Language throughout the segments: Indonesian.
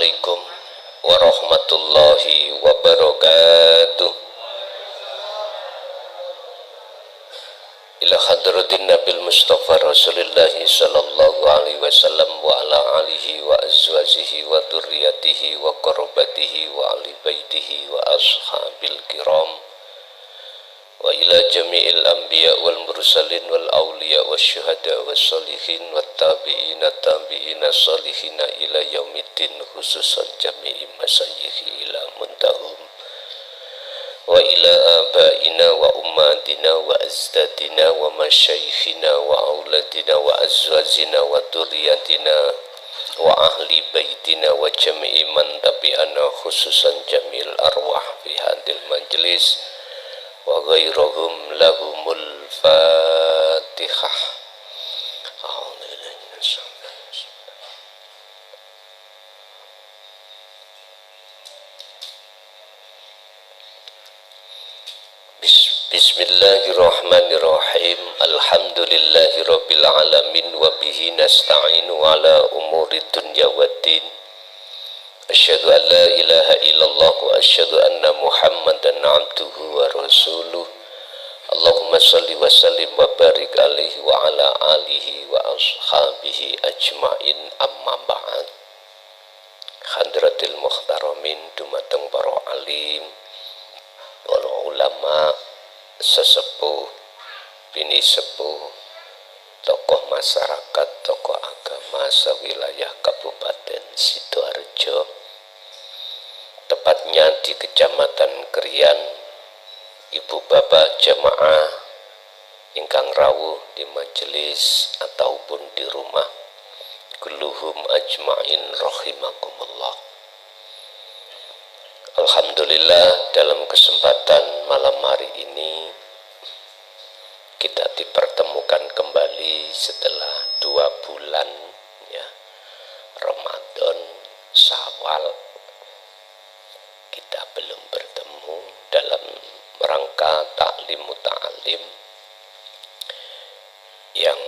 Assalamualaikum warahmatullahi wabarakatuh. Ila hadratin Nabil Mustafa Rasulillahi sallallahu alaihi wasallam wa ala alihi wa azwajihi wa dzurriyyatihi wa qurrabatihi wa ahli baitihi wa ashabil kiram wa ila jami'il anbiya wal mursalin wal awliya wasyuhada wassalihin wat tabi'ina tabi'ina salihina ila yaumiddin, khususan jami'i masyayikhi ila muntahum wa ila abaina wa ummatina wa azdadina wa masyayikhina wa auladina wa azwajina wa dzurriyyatina wa ahli baitina wa jami'i man tabi'ana, khususan jamil arwah fi hadil majlis wa ghairuhum lahumul fatihah. Bismillahirrahmanirrahim. Alhamdulillahi rabbil alamin wa bihi nasta'inu ala umuri dunya waddin. Asyhadu an la ilaha illallah wa asyhadu anna Muhammadan abduhu wa rasuluh. Allahumma shalli wa sallim wa barik alaihi wa ala alihi wa ashabihi ajmain, amma ba'd. Hadratil muhtaramin, dumateng para alim, para ulama, sesepuh, bini sepuh, tokoh masyarakat, tokoh agama sewilayah Kabupaten Sidoarjo, tepatnya di Kecamatan Krian, ibu bapak jamaah ingkang rawuh di majelis ataupun di rumah, kulluhum ajmain rahimakumullah. Alhamdulillah, dalam kesempatan malam hari ini kita dipertemukan kembali setelah 2 bulan ya, Ramadan, Syawal. Kita belum bertemu dalam rangka taklim muta'alim yang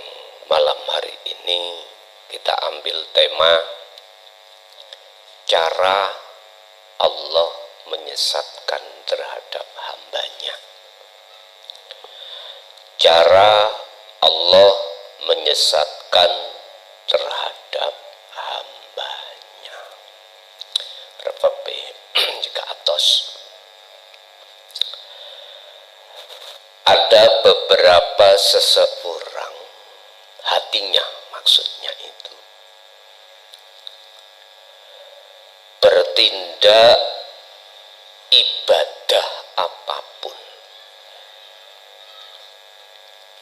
malam hari ini kita ambil tema cara Allah menyesatkan terhadap hambanya. Cara Allah menyesatkan terhadap hambanya. Repepe jika atos. Ada beberapa seseorang, hatinya maksudnya itu, bertindak ibadah apapun,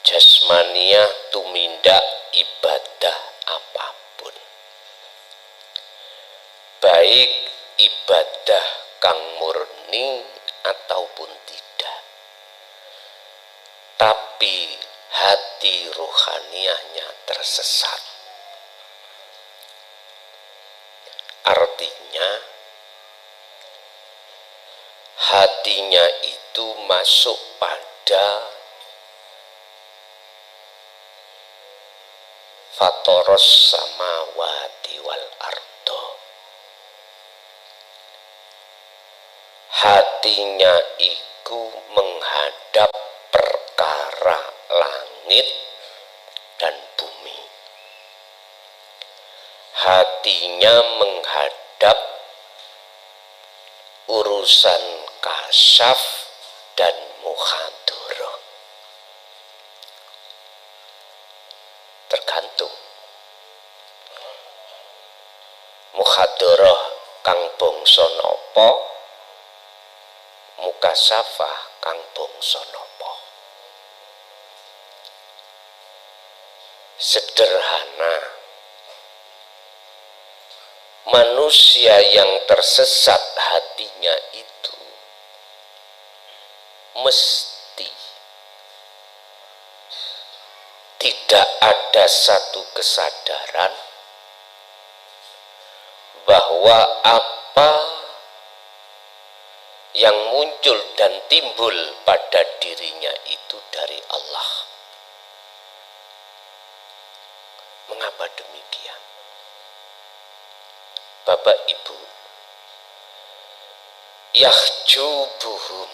jasmaniah tumindak ibadah apapun, baik ibadah kang murni ataupun tidak, tapi hati rohaniahnya tersesat. Artinya hatinya itu masuk pada fatoros samawati wal ardo. Hatinya itu menghadap perkara langit dan bumi. Hatinya menghadap urusan kasyaf dan muhadharah. Tergantung. Muhadharah kang bangsa napa, mukasyafah kang bangsa napa. Sederhana, manusia yang tersesat hatinya itu mesti tidak ada satu kesadaran bahwa apa yang muncul dan timbul pada dirinya itu dari Allah. Mengapa demikian? Bapak Ibu, yahjubuhum,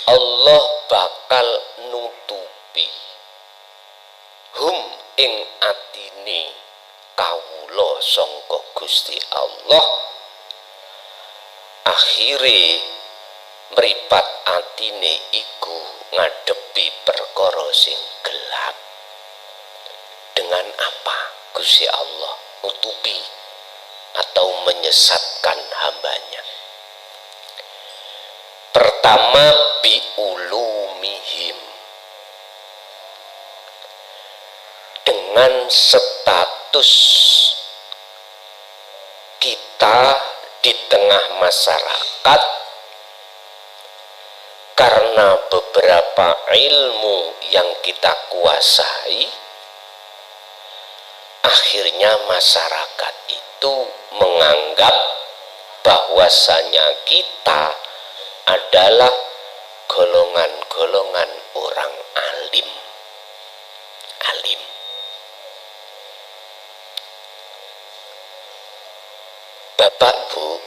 Allah bakal nutupi hum ing atine kawula sangka Gusti Allah. Akhire mripat atine iku ngadepi perkara sing gelap. Dengan apa Gusti Allah nutupi atau menyesatkan hambanya? Pertama, biulumihim, dengan status kita di tengah masyarakat karena beberapa ilmu yang kita kuasai, akhirnya masyarakat itu menganggap bahwasanya kita adalah golongan-golongan orang alim. Bapak Bu,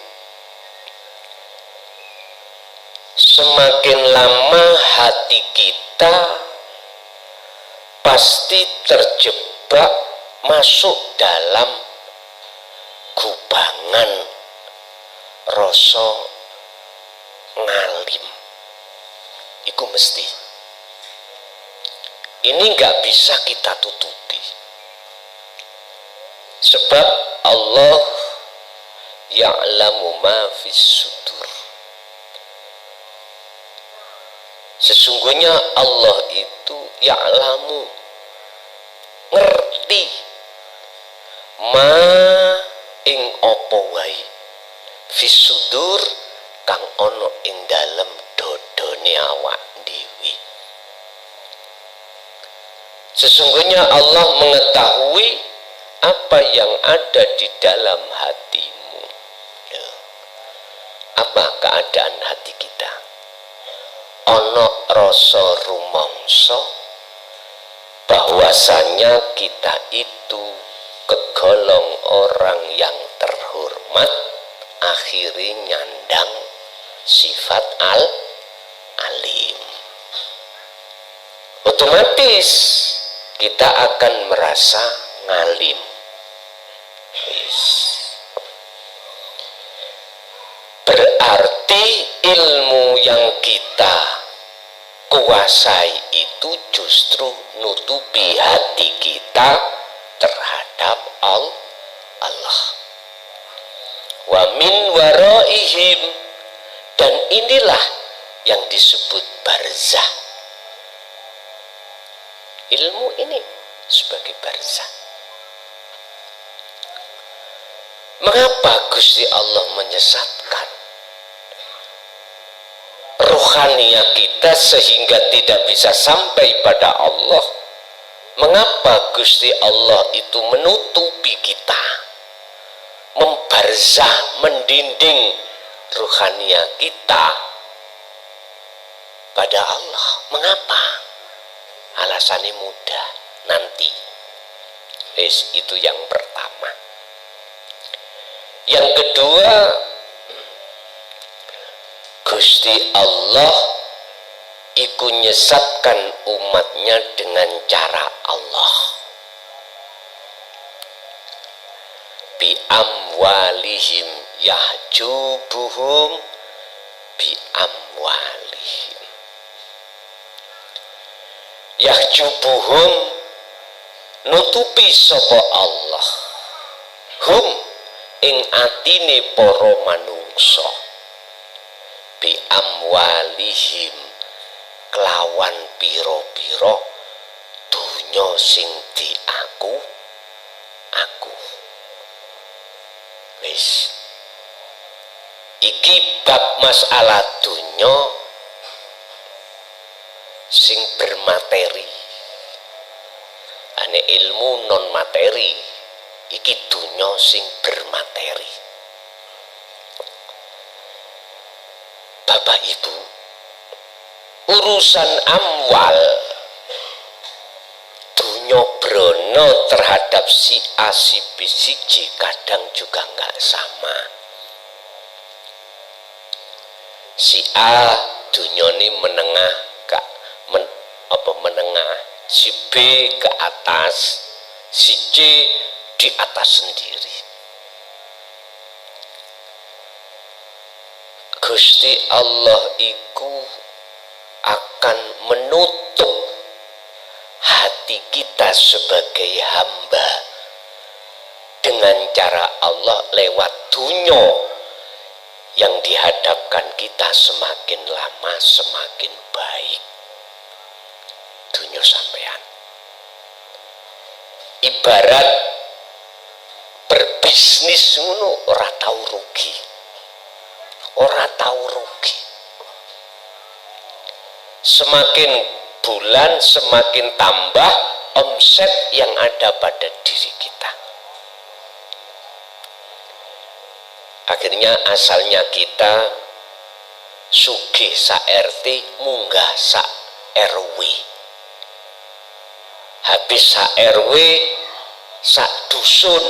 semakin lama hati kita pasti terjebak masuk dalam kubangan rasa ngalim. Iku mesti. Ini nggak bisa kita tutupi. Sebab Allah ya'lamu ma fis sudur. Sesungguhnya Allah itu ya'lamu, ngerti ma ing apa wae fis sudur kang ana ing dalem dodone awak dhewe. Sesungguhnya Allah mengetahui apa yang ada di dalam hatimu. Apa keadaan hati kita? Ono rasa rumangsa bahwasanya kita itu kegolong orang yang terhormat, akhirnya nyandang sifat alim. Otomatis kita akan merasa ngalim. Berarti ilmu yang kita kuasai itu justru nutupi hati kita terhadap Allah. Wa min waraihim, dan inilah yang disebut barzah. Ilmu ini sebagai barzah. Mengapa Gusti Allah menyesatkan rohaniah kita sehingga tidak bisa sampai pada Allah? Mengapa Gusti Allah itu menutupi kita, membarzah, mendinding rohaniah kita pada Allah? Mengapa? Alasannya mudah, nanti. Itu yang pertama. Yang kedua, Gusti Allah iku nyesatkan umatnya dengan cara Allah. Bi amwalihim yahjubuhum bi amwalihim. Yahjubuhum nutupi sapa Allah hum ing atine para manungsa bi amwalihim kelawan pira-pira dunya sing diaku wis iki bab masalah dunya sing bermateri. Ane ilmu non materi, iki dunya sing bermateri. Bapak Ibu, urusan amwal nyobrono terhadap si A si B si C kadang juga nggak sama. Si A dunyoni menengah menengah, si B ke atas, si C di atas sendiri. Gusti Allah iku akan menutup hati kita sebagai hamba dengan cara Allah lewat dunya yang dihadapkan kita semakin lama semakin baik. Dunya sampean ibarat berbisnis ngono, ora tau rugi, ora tau rugi. Semakin bulan semakin tambah omset yang ada pada diri kita. Akhirnya asalnya kita sugih sa RT munggah sa RW, habis sa RW sa dusun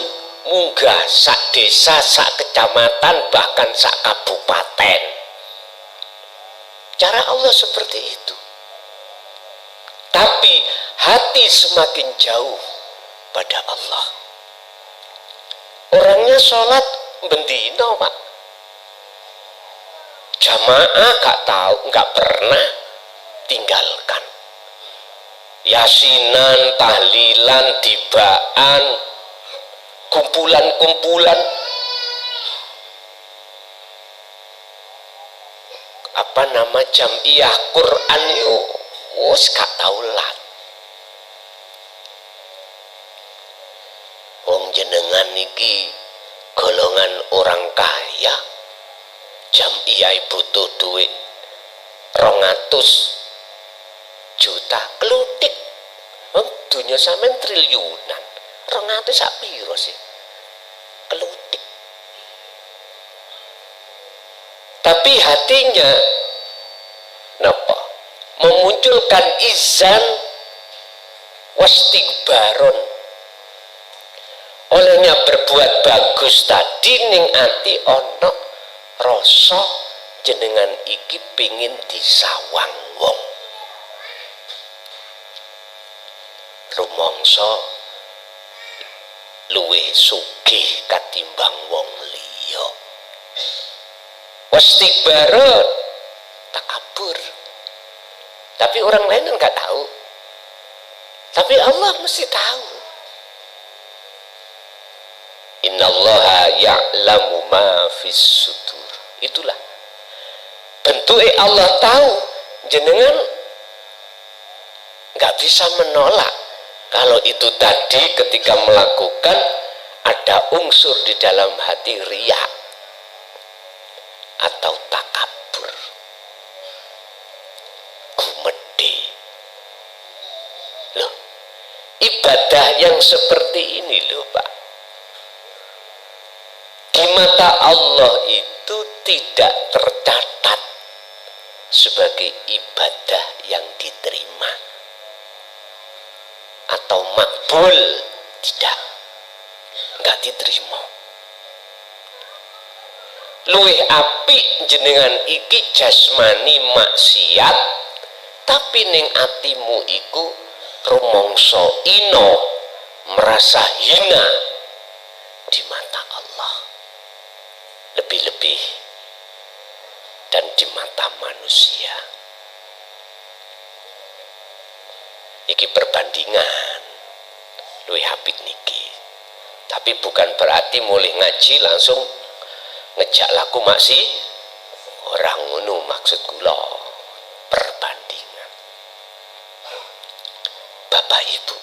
munggah sa desa, sa kecamatan, bahkan sa kabupaten. Cara Allah seperti itu. Tapi hati semakin jauh pada Allah. Orangnya sholat bendino pak, jamaah gak tahu, gak pernah tinggalkan. Yasinan, tahlilan, tibaan, kumpulan-kumpulan jamiah Quran yuk wis gak tau lat. Wong jenengan niki golongan orang kaya, jamiah butuh duit 200 juta kelutik. Wong dunia sampean triliunan, 200 sak piro sih kelutik. Tapi hatinya napa? Memunculkan izan wastigbaron. Olehnya berbuat bagus tadi ning ati ono rasa jenengan iki pengin disawang wong. Rumangsa luwih sugih katimbang wong liya. Wastigbaron, takabur. Tapi orang lain enggak tahu. Tapi Allah mesti tahu. Innallaha ya'lamu ma fis sudur. Itulah bentuknya Allah tahu. Jenengan nggak bisa menolak kalau itu tadi ketika melakukan ada unsur di dalam hati riya atau takabur, gumede. Loh, ibadah yang seperti ini loh Pak, di mata Allah itu tidak tercatat sebagai ibadah yang diterima atau makbul, tidak, enggak diterima. Luwih apik jenengan iki jasmani maksiat tapi ning atimu iku rumangsa ino, merasa hina di mata Allah lebih-lebih dan di mata manusia. Iki perbandingan luwih apik niki, tapi bukan berarti mulih ngaji langsung ngejak laku maksi orang ngono, maksud kula perbandingan. Bapak Ibu,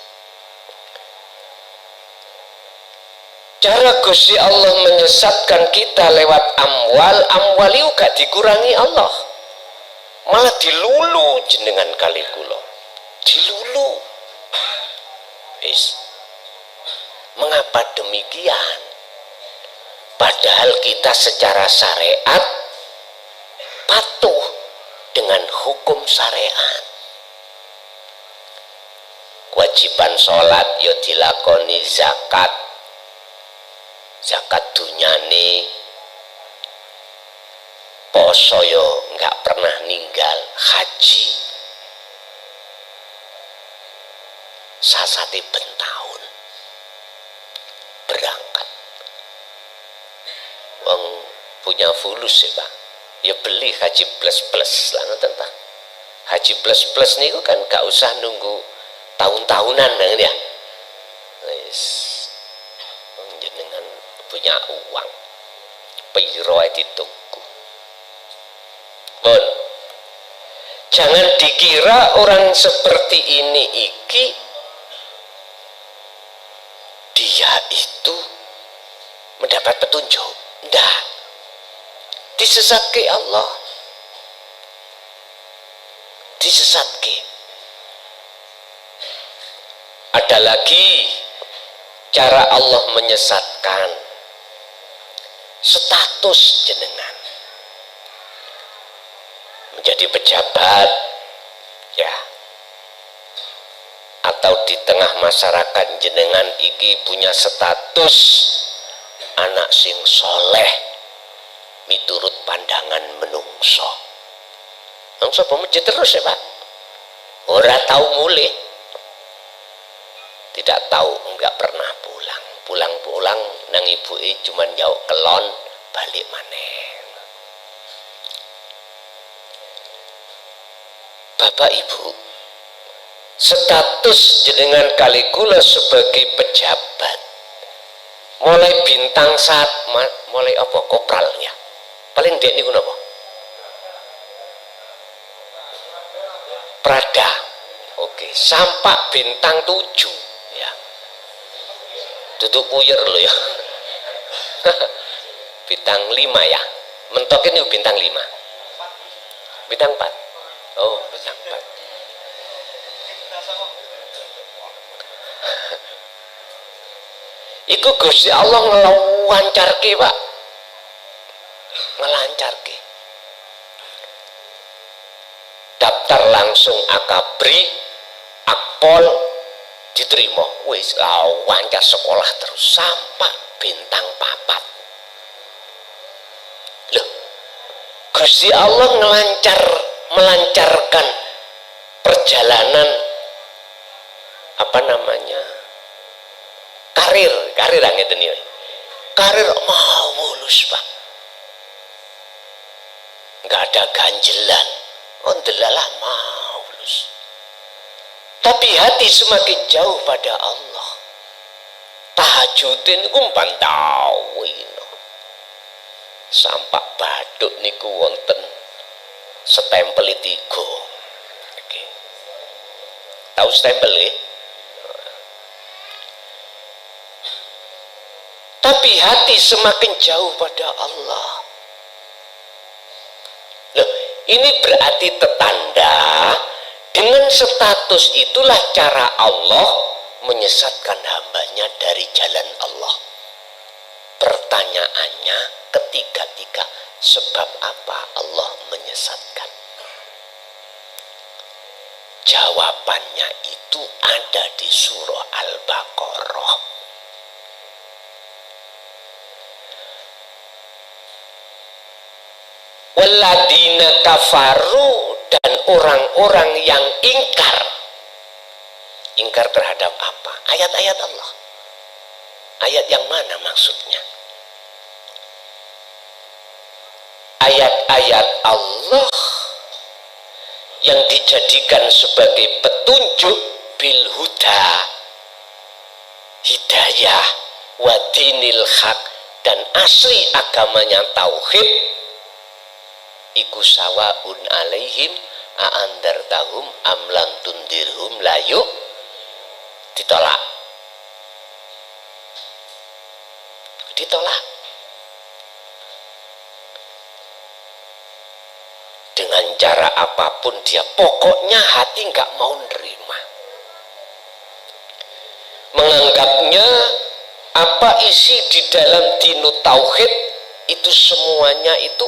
cara Gusti Allah menyesatkan kita lewat amwal itu gak dikurangi Allah, malah dilulu jenengan kali kula, dilulu. Mengapa demikian? Padahal kita secara syariat patuh dengan hukum syariat. kewajiban sholat ya dilakoni, zakat dunyane, poso yo nggak pernah ninggal, haji sasate ben tahun berangkat. Wong punya fulus ya Pak, ya beli haji plus lah tentang haji plus niku kan gak usah nunggu tahun-tahunan ya. Wis jenengan punya uang piro ditunggu. Bon, jangan dikira orang seperti ini dia itu mendapat petunjuk. Ndak, disesatke Allah, disesatke. Ada lagi cara Allah menyesatkan, status jenengan menjadi pejabat ya, atau di tengah masyarakat jenengan iki punya status anak sing soleh miturut pandangan menungso. Menungso pemuji terus ya Pak, ora tahu mulih, tidak tahu, enggak pernah pulang nang ibuke cuman jauh kelon balik maneh. Bapak Ibu, status jenengan kali kula sebagai pejabat mulai bintang saat mulai apa kopralnya paling dek niku napa? Prada. Oke, sampai bintang 7 ya. Tutup puyer lo ya. Bintang 5 ya. Mentokin itu bintang 5. Bintang 4. Oh, bintang 4. Iku Gusti Allah ngelancarke Pak, ngelancarke. Daftar langsung akabri, akpol diterima, wis lancar sekolah terus sampai bintang 4. Loh, Gusti Allah melancarkan perjalanan apa namanya? karir ngeten iki. Karir mau mulus Pak. Enggak ada ganjelan. Oh delalah mau mulus. Tapi hati semakin jauh pada Allah. Tahajudin niku pantawino. Sampak baduk niku wonten stempel 3. Oke. Tahu stempel ya? Tapi hati semakin jauh pada Allah. Loh, ini berarti tetanda dengan status itulah cara Allah menyesatkan hambanya dari jalan Allah. Pertanyaannya ketiga, sebab apa Allah menyesatkan? Jawabannya itu ada di surah Al-Baqarah. Waladina kafaru, dan orang-orang yang ingkar terhadap apa? Ayat-ayat Allah. Ayat yang mana maksudnya? Ayat-ayat Allah yang dijadikan sebagai petunjuk bil huda, hidayah, wa dinil haq, dan asli agamanya tauhid, iku sawaun alaihim a'andartahum am lam tundirhum layu, ditolak. Dengan cara apapun dia, pokoknya hati nggak mau nerima, menganggapnya apa isi di dalam dinut tauhid itu semuanya itu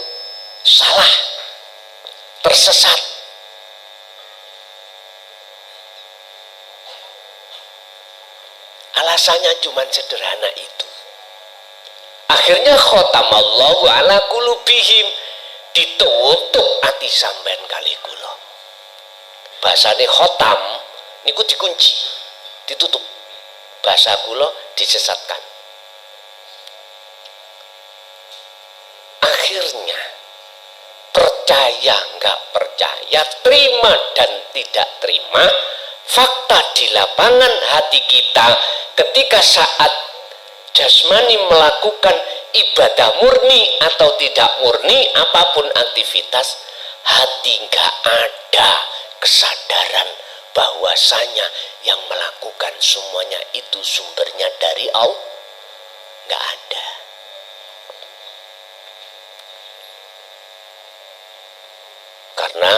salah, tersesat. Alasannya cuma sederhana itu. Akhirnya khotamallahu ala qulubihim, ditutup ati sampean kali kula. Bahasane khotam niku dikunci, ditutup. Bahasa kula disesatkan. Akhirnya percaya nggak percaya, terima dan tidak terima, fakta di lapangan hati kita ketika saat jasmani melakukan ibadah murni atau tidak murni, apapun aktivitas, hati nggak ada kesadaran bahwasanya yang melakukan semuanya itu sumbernya dari Allah. Nggak ada. Karena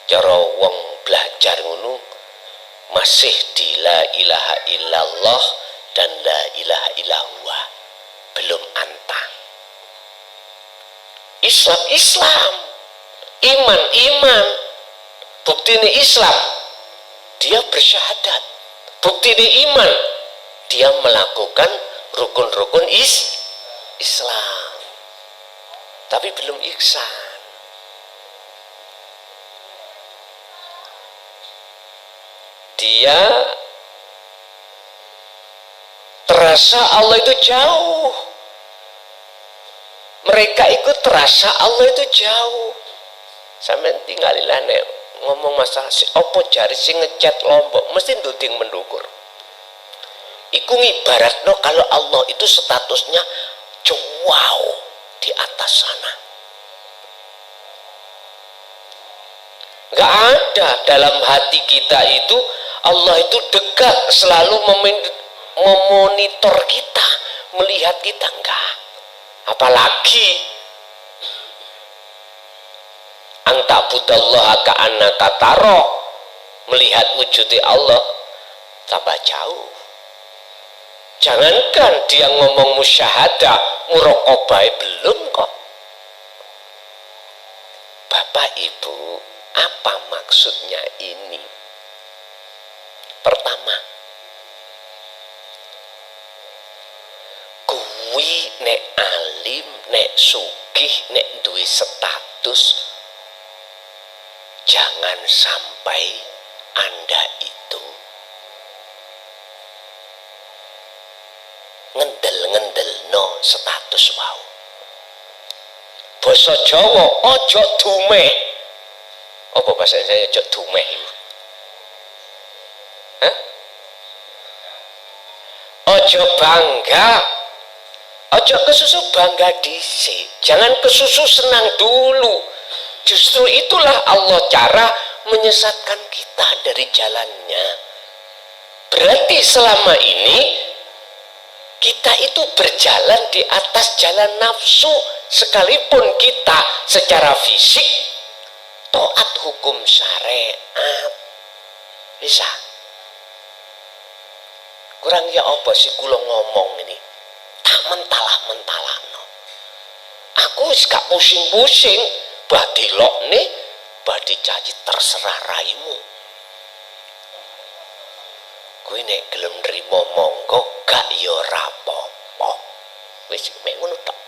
cara wong belajar ngono masih di la ilaha illallah dan la ilaha illallah, belum antang. Islam Islam, iman iman. Bukti ini Islam, dia bersyahadat. Bukti ini iman, dia melakukan rukun-rukun Islam, tapi belum ihsan. Dia terasa Allah itu jauh. Mereka ikut terasa Allah itu jauh. Sampai tinggalilah nek ngomong masalah si opo jari si ngecat Lombok mesti nduding mendukur. Iku ngibaratno kalau Allah itu statusnya jauh di atas sana. Nggak ada dalam hati kita itu Allah itu dekat, selalu memonitor kita, melihat kita, enggak. Apalagi anta budallaha ka'annaka taro, melihat wujudnya Allah tambah jauh. Jangankan dia ngomong musyahadah, muraqabah belum kok. Bapak Ibu, apa maksudnya ini? Pertama, kuwi nek alim, nek sugih, nek duwe status, jangan sampai Anda itu ngendel-ngendel no status wau. Basa Jawa ojo dumeh. Apa bahasa saya ojo dumeh? Ojo bangga, ojo kesusu bangga dhisik, jangan kesusu senang dulu. Justru itulah Allah cara menyesatkan kita dari jalannya. Berarti selama ini kita itu berjalan di atas jalan nafsu, sekalipun kita secara fisik taat hukum syariat. Bisa. Kurang ya apa sih kula ngomong ini? Tak mentalah no. Aku wis gak pusing-pusing, bah delokne, bah dicaci terserah raimu. Kuwi nek gelem nrimo monggo, gak ya ora apa-apa. Wis mek ngono tok.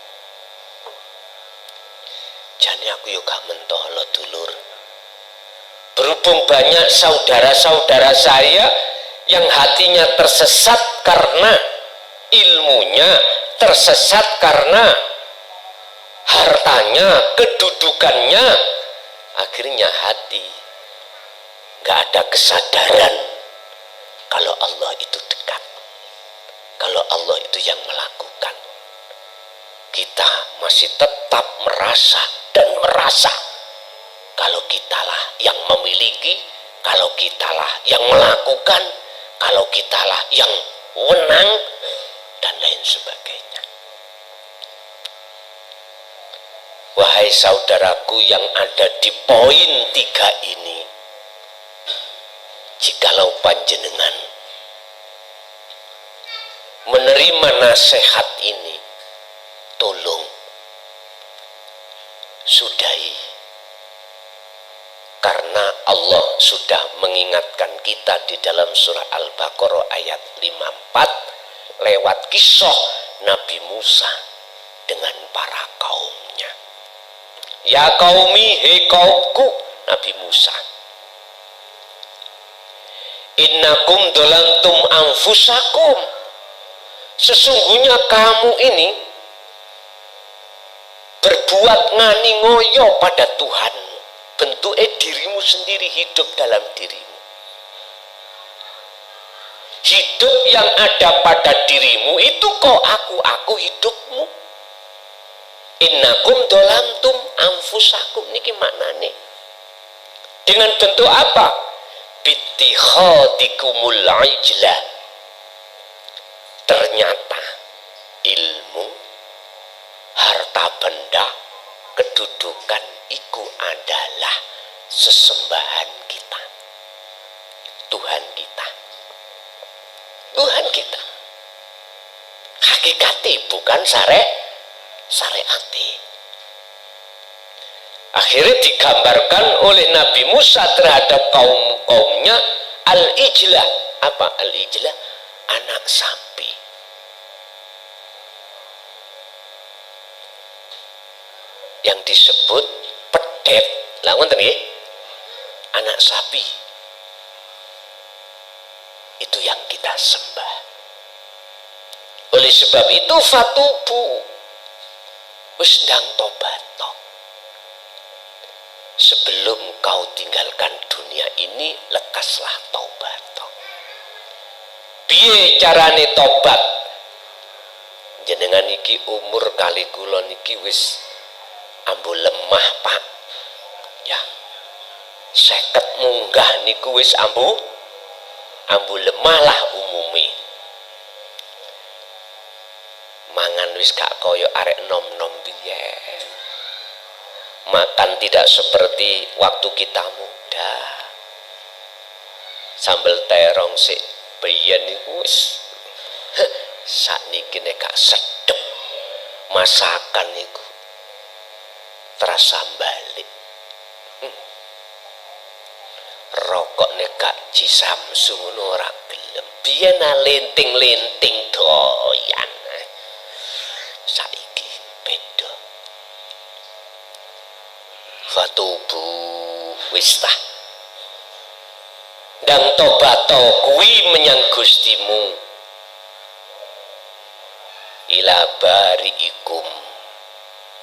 Jane aku yo gak mentoh lo dulur. Berhubung banyak saudara-saudara saya yang hatinya tersesat karena ilmunya, tersesat karena hartanya, kedudukannya, akhirnya hati gak ada kesadaran kalau Allah itu dekat, kalau Allah itu yang melakukan. Kita masih tetap merasa dan merasa kalau kitalah yang memiliki, kalau kitalah yang melakukan, kalau kitalah yang wenang, dan lain sebagainya. Wahai saudaraku yang ada di poin 3 ini, jikalau panjenengan menerima nasihat ini, tolong sudahi. Karena Karena Allah sudah mengingatkan kita di dalam surah Al-Baqarah ayat 54 lewat kisah Nabi Musa dengan para kaumnya. Ya qaumi, hei kaumku, Nabi Musa. Innakum dolantum anfusakum. Sesungguhnya kamu ini berbuat ngani ngoyo pada Tuhanmu. Bentuknya dirimu sendiri, hidup dalam dirimu. Hidup yang ada pada dirimu itu kok aku hidupmu. Innakum dolantum anfusakum. Niki maknane. Dengan bentuk apa? Bittikhadikumul ijlah. Ternyata ilmu, harta benda, kedudukan itu adalah sesembahan kita. Tuhan kita. Tuhan kita. Hakikati bukan syariati. Akhirnya digambarkan oleh Nabi Musa terhadap kaumnya al-ijlah. Apa al-ijlah? Anak sapi. Yang disebut pedet. Lah ngoten nggih. Anak sapi. Itu yang kita sembah. Oleh sebab itu fatubu. Wis ndang tobat. Sebelum kau tinggalkan dunia ini, lekaslah taubat. Piye carane tobat? Jenengan iki umur kali kula niki wis ambu lemah, Pak. Ya. 50 munggah niku wis ambu lemah lah umumi. Mangan wis gak koyo arek nom-nom biyen. Makan tidak seperti waktu kita muda. Sambel terong sik biyen niku wis sakniki nek gak sedep masakan niku terasa balik. Rokok nek gak jisamsu ngono ora gelem. Biyen lenting-lenting doyan. Saiki beda. Fatubu wistah. Dan tobato kuwi menyang Gustimu. Ila bariikum,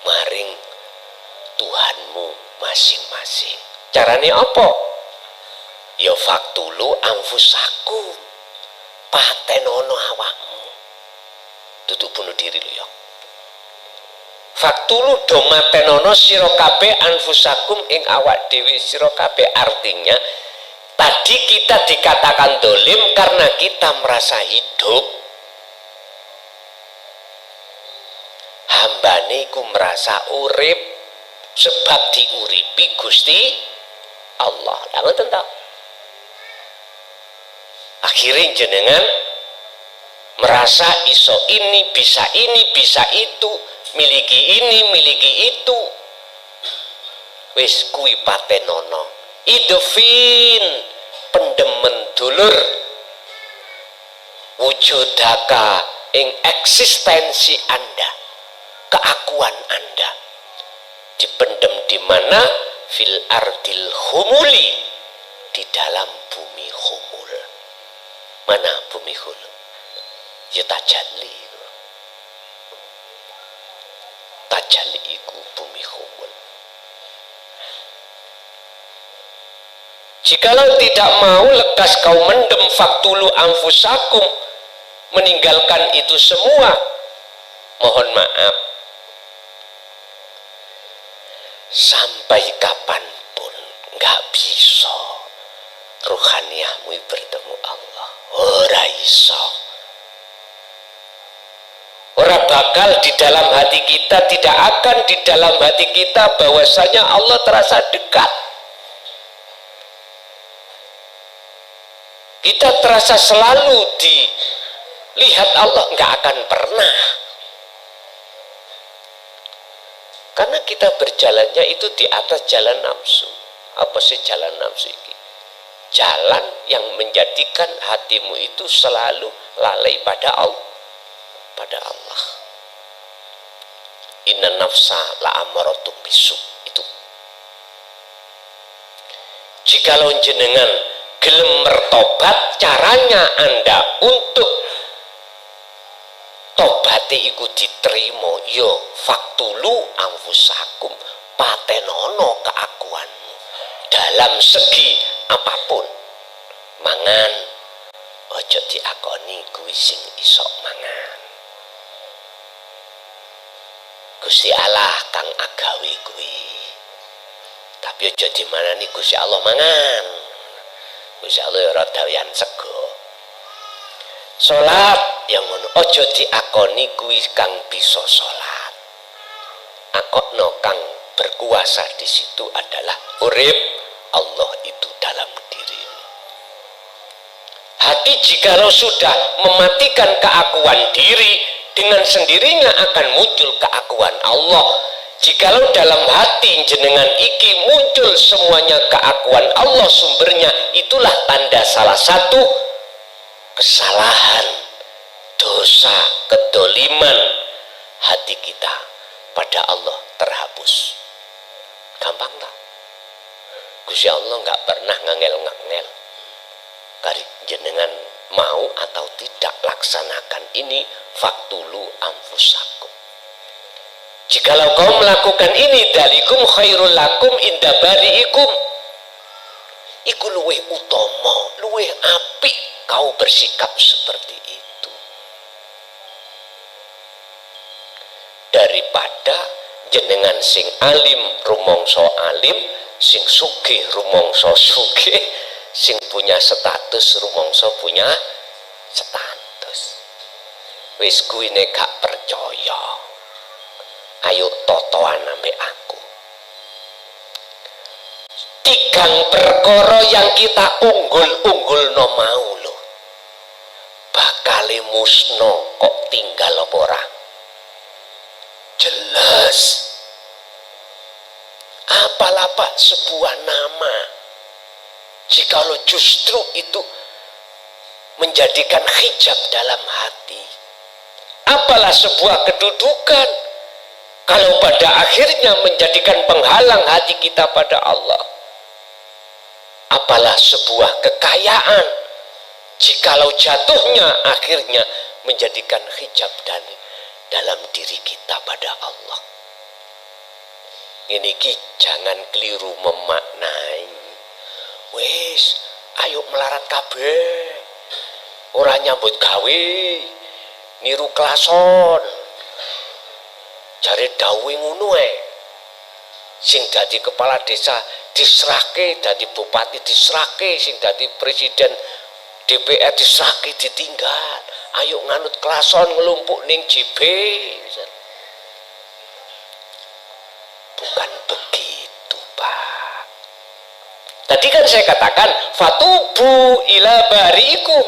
maring Tuhanmu masing-masing. Carane apa? Ya faktulu anfusakum, patenono awakmu. Tutuk bunuh diri lu ya. Faktulu do matenono sira kabeh anfusakum ing awak dhewe sira kabeh. Artinya tadi kita dikatakan dolim karena kita merasa hidup. Hambane iku merasa urip sebab diuripi Gusti Allah. Lah ngoten ta? Akhirnya jenengan merasa iso ini, bisa itu, miliki ini, miliki itu. Wis kuwi patenono. Idofin pendemen dulur wujudaka ing eksistensi Anda, keakuan Anda dipendem di mana? Fil ardil humuli, di dalam bumi humul. Mana bumi hulu? Ya tajalli. Tajalli iku bumi humul. Jikalau tidak mau lekas kau mendem faktulu anfusakum, meninggalkan itu semua, mohon maaf, sampai kapanpun nggak bisa ruhaniyahmu bertemu Allah. Ora iso. Ora bakal di dalam hati kita, tidak akan di dalam hati kita bahwasanya Allah terasa dekat. Kita terasa selalu dilihat Allah, nggak akan pernah. Karena kita berjalannya itu di atas jalan nafsu. Apa sih jalan nafsu iki? Jalan yang menjadikan hatimu itu selalu lalai pada Allah. Inna nafsa la'amaratum bisu. Itu. Jikalau jenengan gelem mertobat, caranya Anda untuk tobati iku diterima, yo faktulu anfusakum, patenono keakuanmu dalam segi apapun. Mangan ojo diakoni kuwi sing iso mangan. Gusti Allah kang agawe kuwi. Tapi ojo dimanani Gusti Allah mangan. Gusti Allah ora dawian sego. Salat yang ngono ojo diakoni kuwi kang bisa salat. Akokno kang berkuasa di situ adalah urip Allah itu dalam dirimu. Hati jikalau sudah mematikan keakuan diri, dengan sendirinya akan muncul keakuan Allah. Jikalau dalam hati jenengan iki muncul semuanya keakuan Allah sumbernya, itulah tanda salah satu kesalahan, dosa, kedoliman hati kita pada Allah terhapus. Gampang tak? Gusti Allah nggak pernah ngangel-ngangel. Kari jenengan mau atau tidak laksanakan ini, faktulu anfusakum. Jikalau kau melakukan ini, dalikum khairul lakum inda bari'ikum, iku luweh utama, luweh apik kau bersikap seperti itu daripada jenengan sing alim rumangsa alim, sing sugih rumangsa sugih, sing punya status rumangsa punya status. Wis kuwine gak percaya, ayo totoan ambek aku. Tigang perkara yang kita unggul-unggulno mau lho, bakale musno kok tinggal apa ora? Jelas. Apalah Pak sebuah nama, jikalau justru itu menjadikan hijab dalam hati. Apalah sebuah kedudukan kalau pada akhirnya menjadikan penghalang hati kita pada Allah. Apalah sebuah kekayaan jikalau jatuhnya akhirnya menjadikan hijab dalam diri kita pada Allah. Ini jangan keliru memaknai. Wis, ayo melarat kabeh. Ora nyambut gawe, niru klason. Jare dawuhe ngono ae. Sing dadi kepala desa diserahke, dadi bupati diserahke, sing dadi presiden DPR diserahke ditinggal. Ayo nganut klason ngelumpuk ning JB. Bukan begitu, Pak. Tadi kan saya katakan fatubu ila barikum.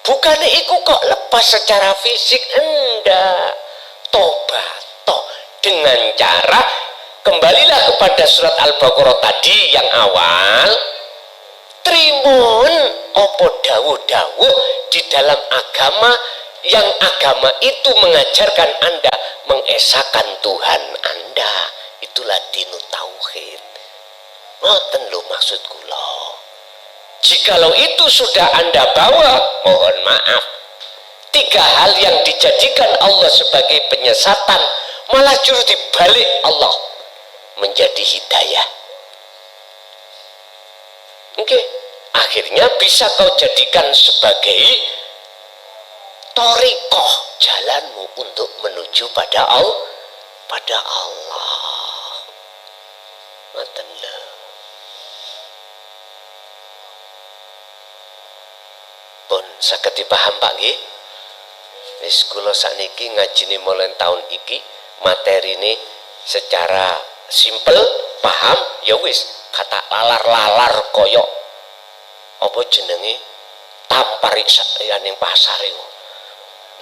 Bukan iku kok lepas secara fisik, enggak. Tobat toh dengan cara kembalilah kepada surat Al-Baqarah tadi yang awal. Trimun opo dawuh-dawuh di dalam agama, yang agama itu mengajarkan Anda mengesahkan Tuhan Anda. Itulah dinu tauhid. Ngoten lho maksud kula. Jikalau itu sudah Anda bawa, mohon maaf, tiga hal yang dijadikan Allah sebagai penyesatan malah justru dibalik Allah menjadi hidayah. Oke, akhirnya bisa kau jadikan sebagai thariqah, jalanmu untuk menuju pada Allah. Ngoten lho. Pun saged dipaham Pak nggih? Wis kula sakniki ngajine mulai tahun iki materine secara simpel, paham, ya wis kata lalar-lalar koyok apa jenenge tamparik ning pasar itu.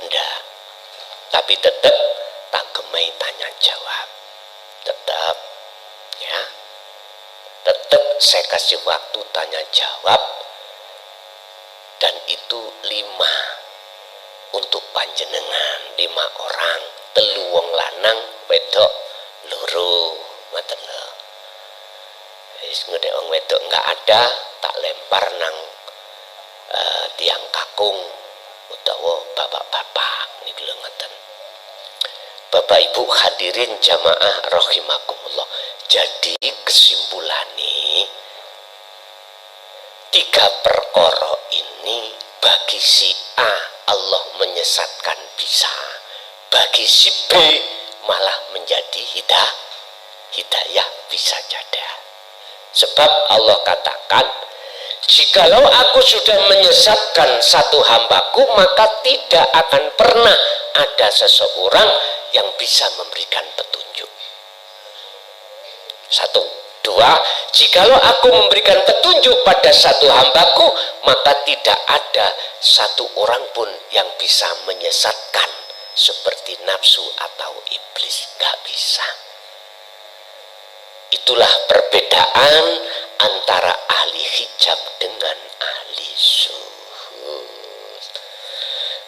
Ndak. Tapi tetap tak gemai tanya jawab. Tetap ya. tetap saya kasih waktu tanya jawab, dan itu 5 untuk panjenengan, 5 orang, 3 wong lanang, wedok loro, ngoten lho. Wis ngene wong wedok enggak ada, tak lempar nang tiang kakung utawa bapak-bapak niki lho ngoten. Bapak Ibu hadirin jamaah rahimakumullah. Jadi kesimpulannya 3 perkara ini bagi si A Allah menyesatkan bisa, bagi si B malah menjadi hidayah bisa jadi. Sebab Allah katakan, jikalau aku sudah menyesatkan satu hambaku, maka tidak akan pernah ada seseorang yang bisa memberikan petunjuk. 1, 2, jikalau aku memberikan petunjuk pada satu hambaku, maka tidak ada satu orang pun yang bisa menyesatkan seperti nafsu atau iblis, gak bisa. Itulah perbedaan antara ahli hijab dengan ahli zuhud.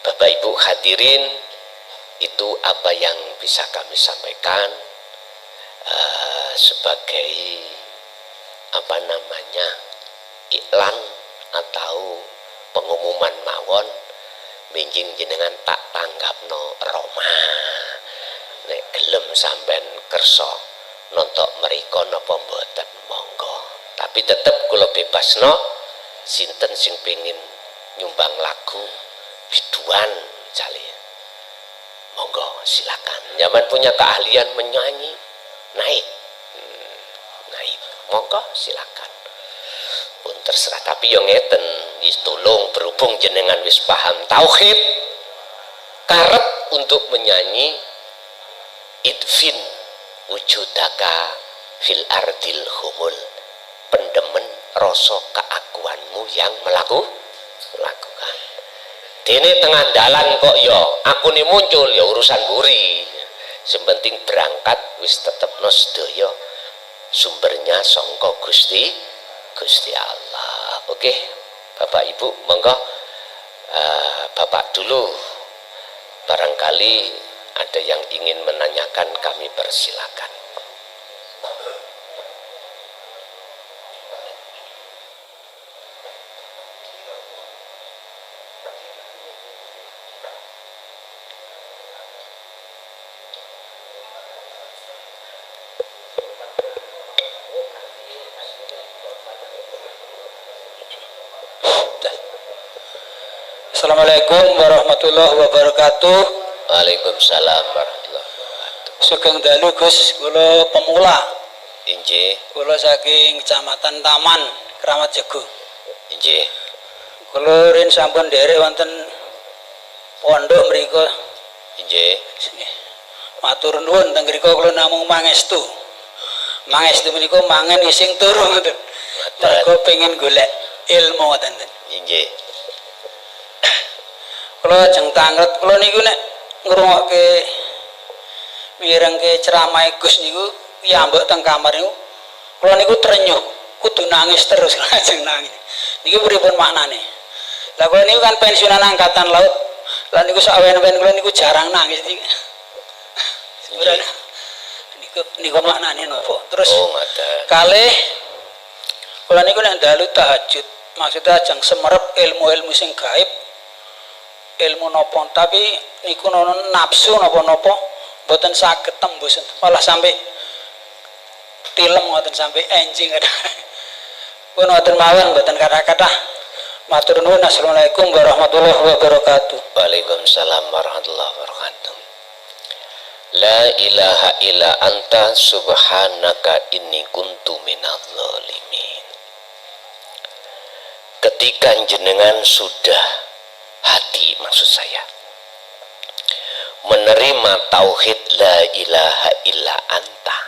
Bapak Ibu hadirin, itu apa yang bisa kami sampaikan sebagai iklan atau pengumuman mawon, benjing jenengan tak tanggapno Roma. Nek gelem sampean kersa nontok mereka napa mboten monggo. Tapi tetep kula bebasno sinten sing pengin nyumbang lagu biduan jali. Monggo silakan. Zaman punya keahlian menyanyi, naik. Monggo silakan. Pun terserah, tapi yang ngeten wis tolong berhubung jenengan wis paham tauhid, karep untuk menyanyi idfin wujudaka fil ardil humul, pendemen rasa keakuanmu yang melakukan. Dene tengah dalan kok yo aku nih muncul ya urusan buri. Sepenting berangkat wis tetepno sedaya sumbernya sangka Gusti Allah. Oke, Bapak Ibu, monggo Bapak dulu. Barangkali ada yang ingin menanyakan, kami persilakan. Assalamualaikum warahmatullahi wabarakatuh. Waalaikumsalam warahmatullahi wabarakatuh. Sugeng dalu Gus, kula pemula. Injih. Kula saking Kecamatan Taman, Kramat Jego. Injih. Kula rin sampun nderek wonten pondok mriku. Injih. Matur nuwun teng mriku kula namung mangestu. Mangestu menika mangen ising turu ngoten. Mergo pengin golek ilmu ngoten. Injih. Kula ajeng tanglet kula niku nek ngrungokke mirengke ceramah Gus niku piyambak teng kamar niku kula niku trenyuh kudu nangis terus ajeng nangis. Niki pripun maknane? Lah kula niku kan pensiunan angkatan laut. Lah niku sawen-wen kula niku jarang nangis niki. Sebenarnya niku maknane napa? Terus kalih kula niku nek dalu tahajud, maksudnya ajeng semerep ilmu-ilmu sing gaib. Ilmu nopo, tapi niku nafsu nopo-nopo mboten saged tembus, malah sampai tilem ngoten sampai enjing ada. Pun ngoten mawon mboten kata-kata. Matur nuwun. Assalamualaikum warahmatullahi wabarakatuh. Waalaikumsalam warahmatullahi wabarakatuh. La ilaha illa anta subhanaka inni kuntu minadz zalimin. Ketika jenengan sudah hati, maksud saya, menerima tauhid la ilaha illa anta,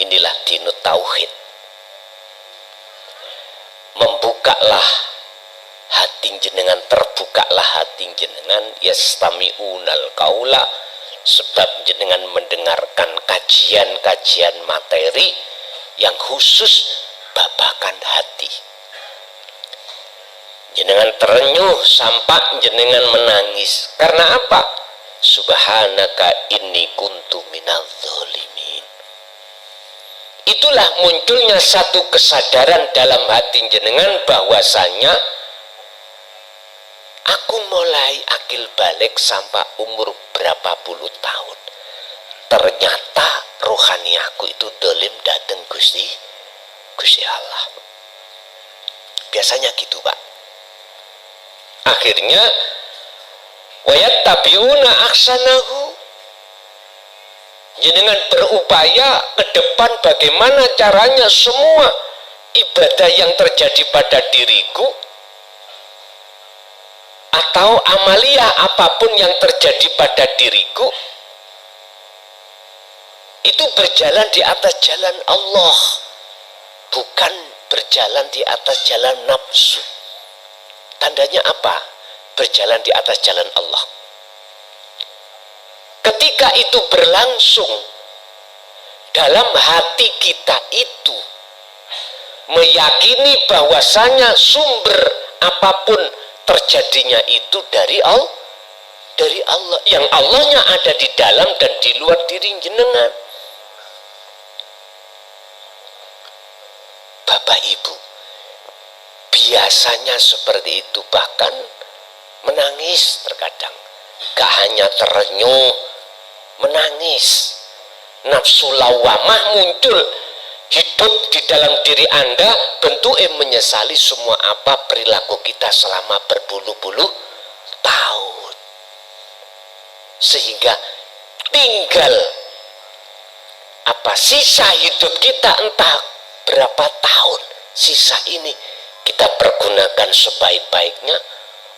inilah dinut tauhid, membukalah hati jenengan, terbukalah hati jenengan, yastami'unal qaula, sebab jenengan mendengarkan kajian-kajian materi yang khusus babakan hati. Jenengan terenyuh sampai jenengan menangis. Karena apa? Subhanaka inni kuntu minadz dzalimin. Itulah munculnya satu kesadaran dalam hati jenengan bahwasanya aku mulai akil balik sampai umur berapa puluh tahun. Ternyata rohani aku itu dolim dateng Gusti Allah. Biasanya gitu, Pak. Akhirnya wayattabi'una ahsanahu. Jenengan berupaya ke depan bagaimana caranya semua ibadah yang terjadi pada diriku atau amaliyah apapun yang terjadi pada diriku itu berjalan di atas jalan Allah, bukan berjalan di atas jalan nafsu. Tandanya apa? Berjalan di atas jalan Allah. Ketika itu berlangsung dalam hati kita itu meyakini bahwasanya sumber apapun terjadinya itu dari Allah, yang Allahnya ada di dalam dan di luar diri jenengan. Bapak Ibu, biasanya seperti itu, bahkan menangis terkadang. Gak hanya terenyuh, menangis. Nafsu lawamah muncul, hidup di dalam diri Anda, bentuknya menyesali semua apa perilaku kita selama berpuluh-puluh tahun. Sehingga tinggal sisa hidup kita entah berapa tahun, sisa ini kita pergunakan sebaik-baiknya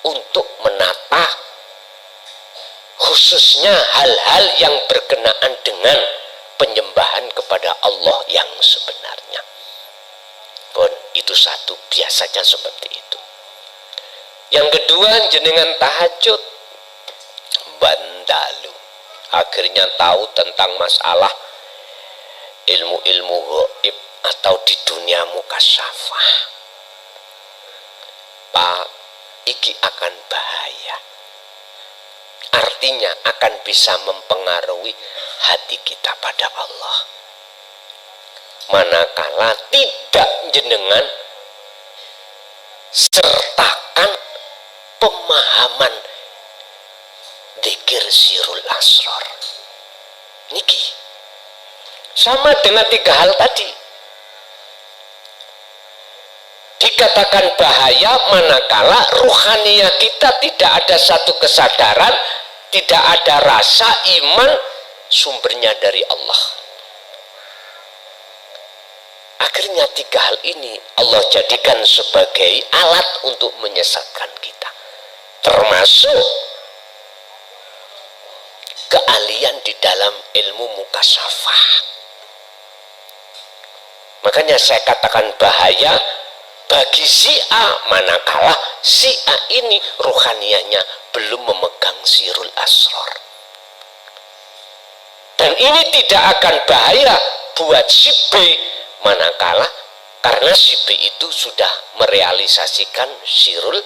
untuk menata khususnya hal-hal yang berkenaan dengan penyembahan kepada Allah yang sebenarnya. Pun itu satu, biasanya seperti itu. Yang kedua, jenengan tahajud, bandalu, akhirnya tahu tentang masalah ilmu-ilmu gaib atau di dunia mukasyafah. Pak, iki akan bahaya. Artinya akan bisa mempengaruhi hati kita pada Allah. Manakala tidak jenengan sertakan pemahaman dzikir sirul asrar. Niki sama dengan tiga hal tadi. Dikatakan bahaya manakala ruhaniyah kita tidak ada satu kesadaran, tidak ada rasa iman sumbernya dari Allah. Akhirnya tiga hal ini Allah jadikan sebagai alat untuk menyesatkan kita, termasuk keahlian di dalam ilmu mukasyafah. Makanya saya katakan bahaya bagi si A manakala si A ini ruhaniyahnya belum memegang sirul asrar. Dan ini tidak akan bahaya buat si B manakala karena si B itu sudah merealisasikan sirul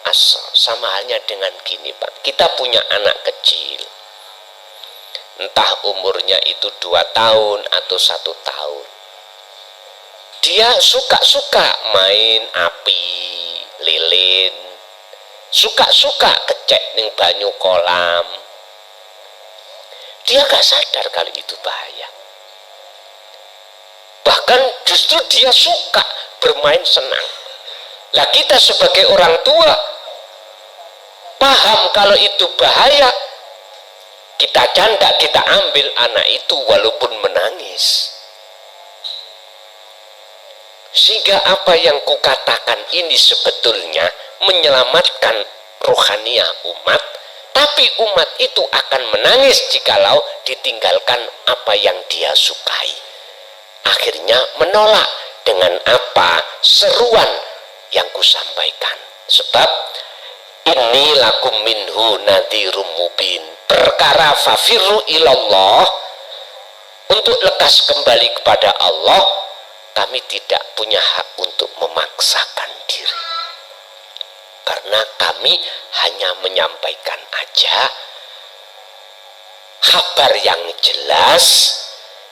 asrar. Sama halnya dengan gini, Pak, kita punya anak kecil, entah umurnya itu 2 tahun atau 1 tahun. Dia suka-suka main api, lilin, suka-suka kecek ning banyu kolam. Dia gak sadar kalau itu bahaya. Bahkan justru dia suka bermain senang. Lah kita sebagai orang tua paham kalau itu bahaya, kita candak, kita ambil anak itu walaupun menangis. Sehingga apa yang kukatakan ini sebetulnya menyelamatkan rohaniyah umat, tapi umat itu akan menangis jikalau ditinggalkan apa yang dia sukai. Akhirnya menolak dengan apa seruan yang kusampaikan. Sebab ini lakum minhu nadhirum mubin, perkara fafirru ilallah, untuk lekas kembali kepada Allah, kami tidak punya hak untuk memaksakan diri, karena kami hanya menyampaikan aja kabar yang jelas,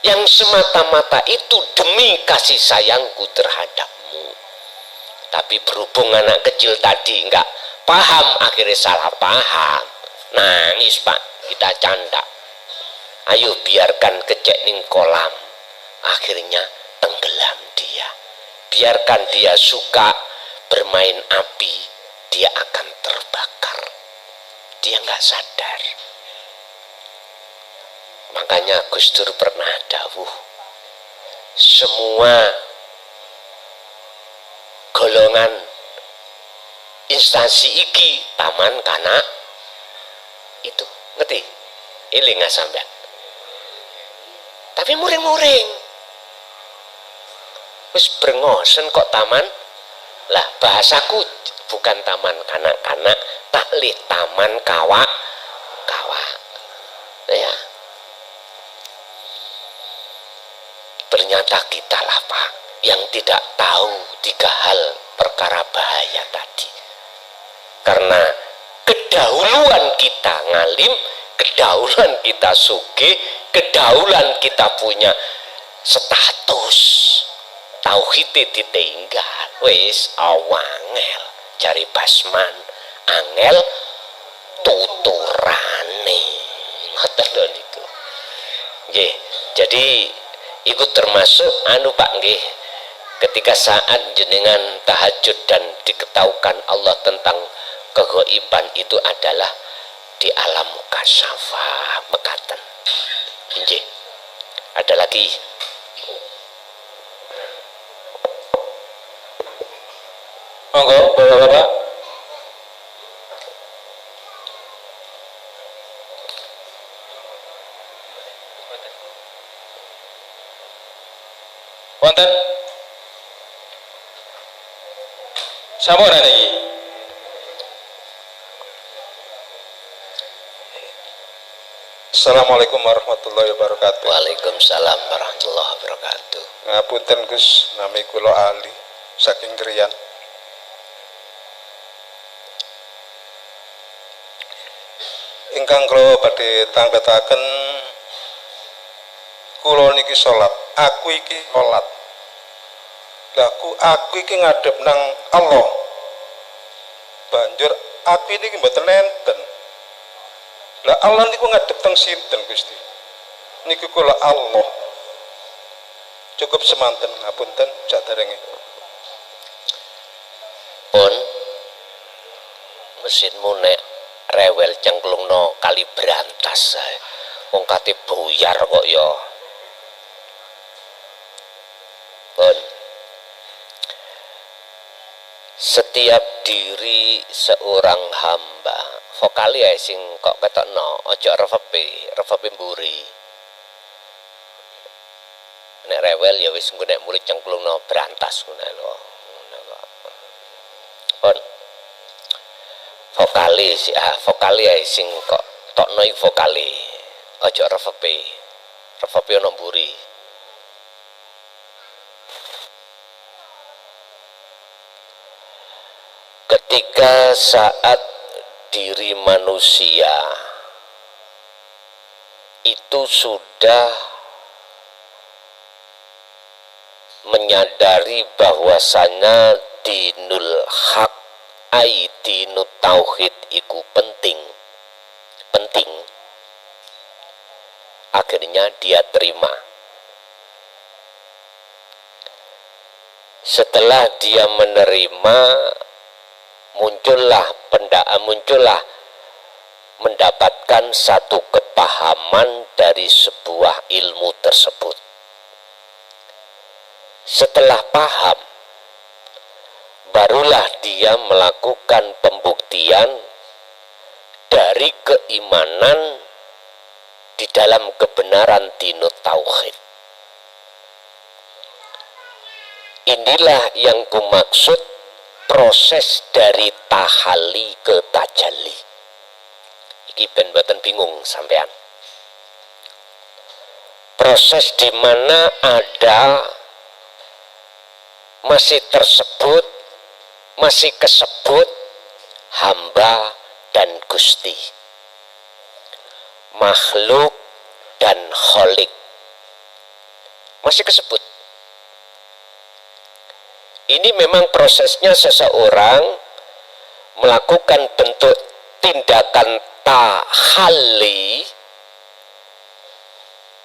yang semata-mata itu demi kasih sayangku terhadapmu. Tapi berhubung anak kecil tadi enggak paham, akhirnya salah paham, nangis Pak, kita canda, ayo biarkan kecek ning kolam, akhirnya tenggelam dia. Biarkan dia suka bermain api, dia akan terbakar, dia nggak sadar. Makanya Gus Dur pernah dawuh, semua golongan instansi iki taman kanak itu, ngerti? Eling nggak sampean? Tapi muring-muring, wis brengosen kok taman. Lah bahasaku bukan taman kanak-kanak, taklih taman kawak-kawak. Ya. Ternyata kita lah Pak yang tidak tahu 3 hal perkara bahaya tadi. Karena kedahuluan kita ngalim, kedahuluan kita sugih, kedahuluan kita punya status, tauhid ditinggal, wis awangel cari basman, angel tuturane. Ngoten lho niku. Nggih, jadi ikut termasuk anu Pak nggih, ketika saat jenengan tahajud dan diketahukan Allah tentang keghaiban itu adalah di alam mukasyafah mekaten. Nggih. Ada lagi? Monggo Bapak-bapak. Wonten sampun niki. Assalamualaikum warahmatullahi wabarakatuh. Waalaikumsalam warahmatullahi wabarakatuh. Ngapunten Gus, nami kula Ali saking Kriyan. Ingkang kula badhe tanggetaken, kula niki salat, aku iki salat. Lah aku iki ngadep nang Allah. Banjur aku ini mboten nenten. Lah Allah niku ngadep teng sinten Gusti? Niku kula Allah. Cukup semanten, ngapunten saderenge. Pun mesinmu nek rewel cengklungno kali berantas ae. Wong kate buyar kok ya. Pun setiap diri seorang hamba, vokali ae sing kok ketokno, aja revepe mburi. Nek rewel ya wis engko nek mulih cengklungno berantas ngono lho. Pun vokali ae sing kok tokno iki vokali, aja revepe ono mburi. Ketika saat diri manusia itu sudah menyadari bahwasanya dinul hak ai dinut tauhid iku penting, akhirnya dia terima. Setelah dia menerima, muncullah mendapatkan satu kepahaman dari sebuah ilmu tersebut. Setelah paham, barulah dia melakukan pembuktian dari keimanan di dalam kebenaran dinut tauhid. Inilah yang kumaksud proses dari tahalli ke tajalli. Iki ben mboten bingung sampean. Proses di mana ada masih kesebut hamba dan Gusti, makhluk dan kholik, masih kesebut. Ini memang prosesnya seseorang melakukan bentuk tindakan tahalli,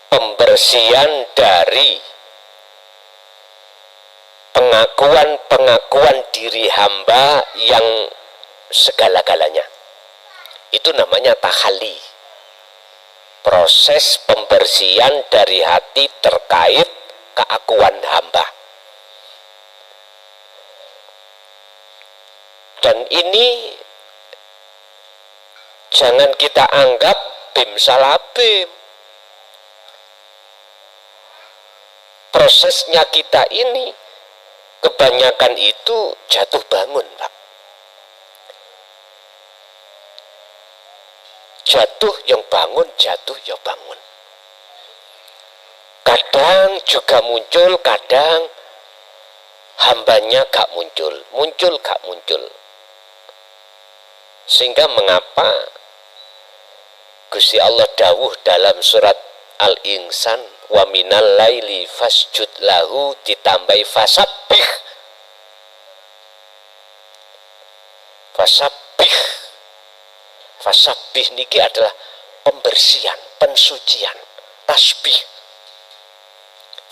pembersihan dari pengakuan diri hamba yang segala-galanya. Itu namanya tahalli, proses pembersihan dari hati terkait keakuan hamba. Dan ini jangan kita anggap bim salah bim. Prosesnya kita ini kebanyakan itu jatuh bangun, Pak. Jatuh yang bangun, jatuh yang bangun. Kadang juga muncul, kadang hambanya gak muncul, gak muncul. Sehingga mengapa Gusti Allah dawuh dalam surat Al-Insan, wa minal laili fasjud lahu, ditambahi fasabbih. Fasabbih niki adalah pembersihan, pensucian, tasbih.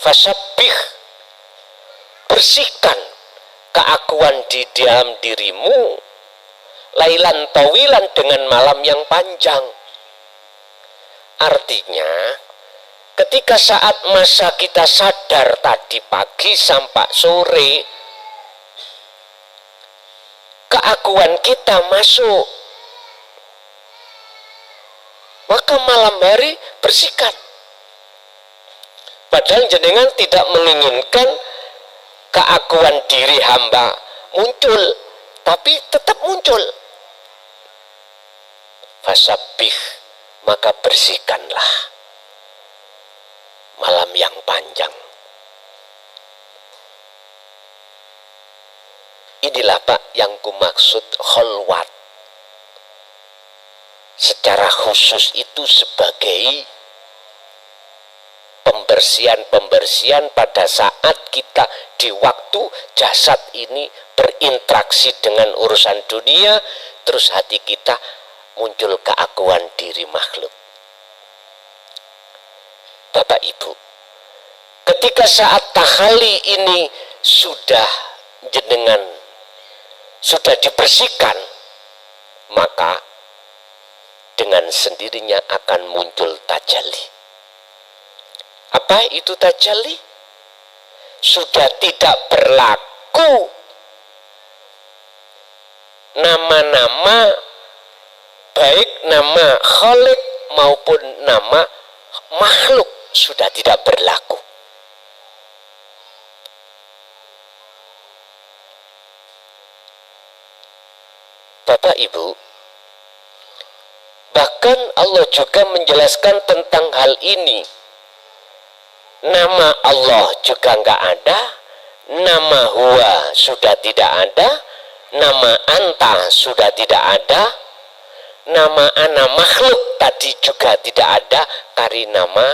Fasabbih, bersihkan keakuan di dalam dirimu lailan tawilan, dengan malam yang panjang. Artinya ketika saat masa kita sadar tadi pagi sampai sore, keakuan kita masuk, maka malam hari bersihkan. Padahal jenengan tidak menginginkan keakuan diri hamba muncul, tapi tetap muncul. Fasabbih, maka bersihkanlah malam yang panjang. Inilah Pak yang kumaksud kholwat. Secara khusus itu sebagai pembersihan pada saat kita di waktu jasad ini berinteraksi dengan urusan dunia, terus hati kita muncul keakuan diri makhluk. Bapak Ibu, ketika saat tahalli ini sudah dibersihkan, maka dengan sendirinya akan muncul tajalli. Apa itu tajalli? Sudah tidak berlaku nama-nama, baik nama khalik maupun nama makhluk, sudah tidak berlaku. Bapak Ibu, bahkan Allah juga menjelaskan tentang hal ini. Nama Allah juga enggak ada, nama huwa sudah tidak ada, nama anta sudah tidak ada, nama ana makhluk tadi juga tidak ada, karena nama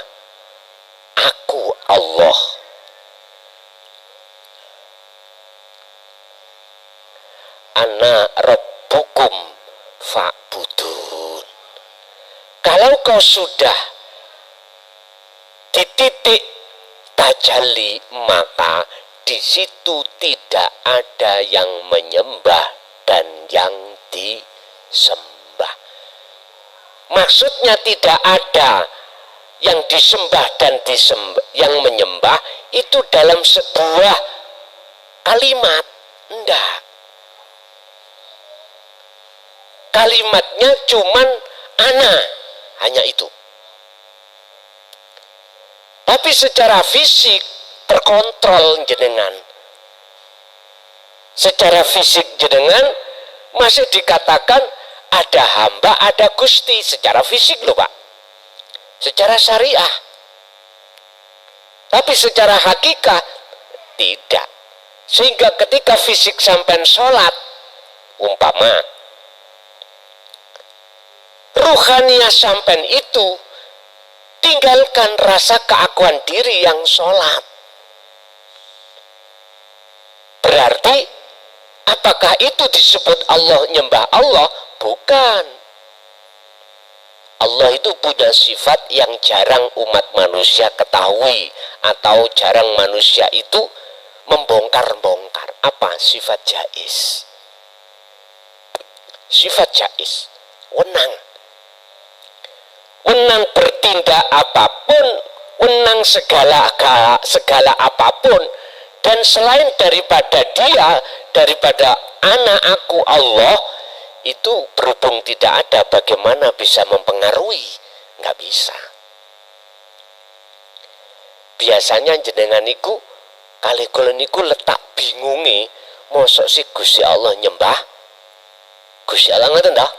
aku Allah. Ana rabbukum fa'budun. Kalau kau sudah di titik tajalli, maka di situ tidak ada yang menyembah dan yang disembah. Maksudnya tidak ada yang disembah dan yang menyembah itu dalam sebuah kalimat, enggak. Kalimatnya cuman ana, hanya itu. Tapi secara fisik terkontrol jenengan. Secara fisik jenengan masih dikatakan ada hamba, ada Gusti, secara fisik loh Pak. Secara syariah. Tapi secara hakikat tidak. Sehingga ketika fisik sampean sholat, umpama ruhaniyah sampean itu tinggalkan rasa keakuan diri yang sholat. Berarti apakah itu disebut Allah nyembah Allah? Bukan. Allah itu punya sifat yang jarang umat manusia ketahui, atau jarang manusia itu membongkar-bongkar. Apa? Sifat jais. Sifat jais, wenang. Wenang bertindak apapun, wenang segala apapun, dan selain daripada dia, daripada anak aku Allah, itu berhubung tidak ada, bagaimana bisa mempengaruhi? Nggak bisa. Biasanya jenengan niku kali kula niku letak bingungi, mosok si Gusti Allah nyembah Gusti Allah, ngoten toh?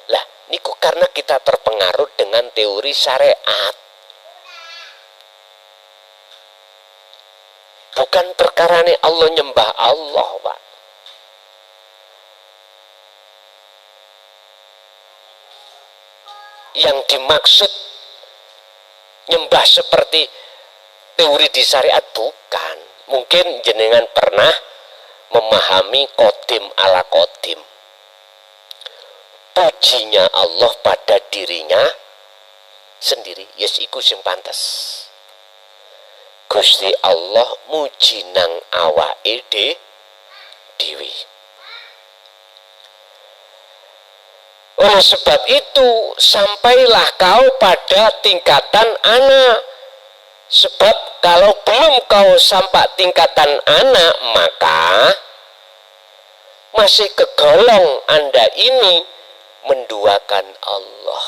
Lah niku karena kita terpengaruh dengan teori syariat. Bukan perkara ini Allah nyembah Allah, Pak. Yang dimaksud nyembah seperti teori di syariat bukan. Mungkin jenengan pernah memahami kodim ala kodim. Pujinya Allah pada dirinya sendiri, yes iku sing pantes. Gusti Allah muji nang awake dewi. Oleh sebab itu sampailah kau pada tingkatan anak. Sebab kalau belum kau sampai tingkatan anak, maka masih kegolong Anda ini menduakan Allah.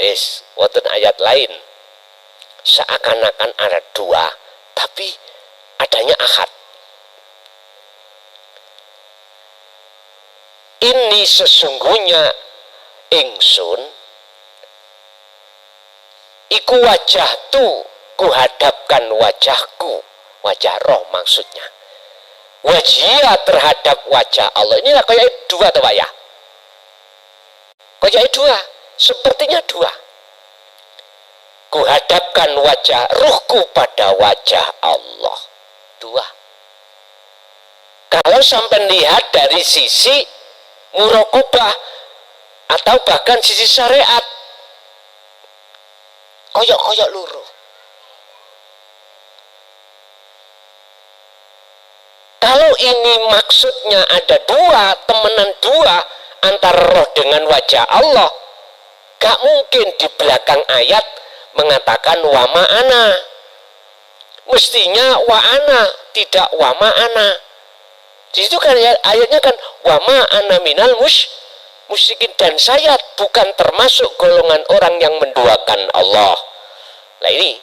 Wis, wonten ayat lain seakan-akan ada dua, tapi adanya ahad. Ini sesungguhnya ingsun iku wajah tu kuhadapkan wajahku, wajah roh maksudnya, wajia terhadap wajah Allah. Inilah kayak dua tuh Pak ya, kayak dua, sepertinya dua. Kuhadapkan wajah ruhku pada wajah Allah, dua. Kalau sampai lihat dari sisi murokobah atau bahkan sisi syariat, koyok-koyok luruh. Kalau ini maksudnya ada dua, temenan dua antara roh dengan wajah Allah, gak mungkin di belakang ayat mengatakan wa ma'ana. Mestinya wa ana, tidak wa ma'ana. Di situ kan ayatnya kan wa ma'ana minal musyrikin, dan saya bukan termasuk golongan orang yang menduakan Allah. Nah ini,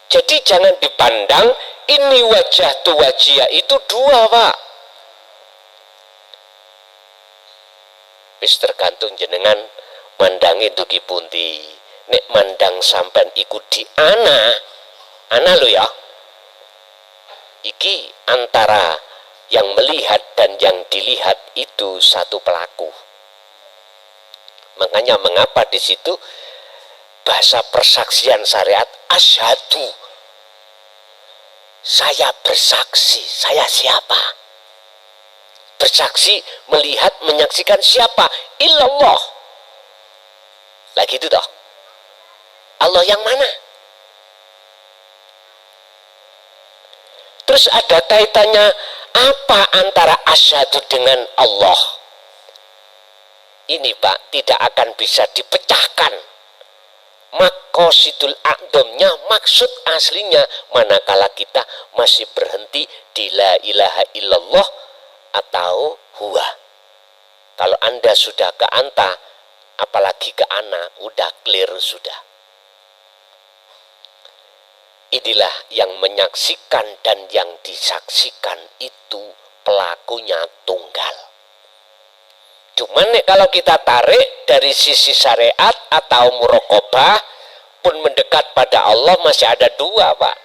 jadi jangan dipandang ini wajah tu wajia itu dua Pak. Wis tergantung jenengan mandangi dugi pundi. Nek mandang sampean ikut di ana lo ya. Iki antara yang melihat dan yang dilihat itu satu pelaku. Makanya mengapa di situ bahasa persaksian syariat asyhadu. Saya bersaksi, saya siapa? Bersaksi, melihat, menyaksikan siapa? Illallah. Lagi itu toh. Allah yang mana? Terus ada kaitannya apa antara asyhadu dengan Allah? Ini Pak tidak akan bisa dipecahkan. Maqasidul a'dhamnya, maksud aslinya, manakala kita masih berhenti di la ilaha illallah atau huwa. Kalau Anda sudah ke anta, apalagi ke ana, udah clear sudah. Inilah yang menyaksikan dan yang disaksikan itu pelakunya tunggal. Cuman nih kalau kita tarik dari sisi syariat atau murokobah pun mendekat pada Allah masih ada dua Pak.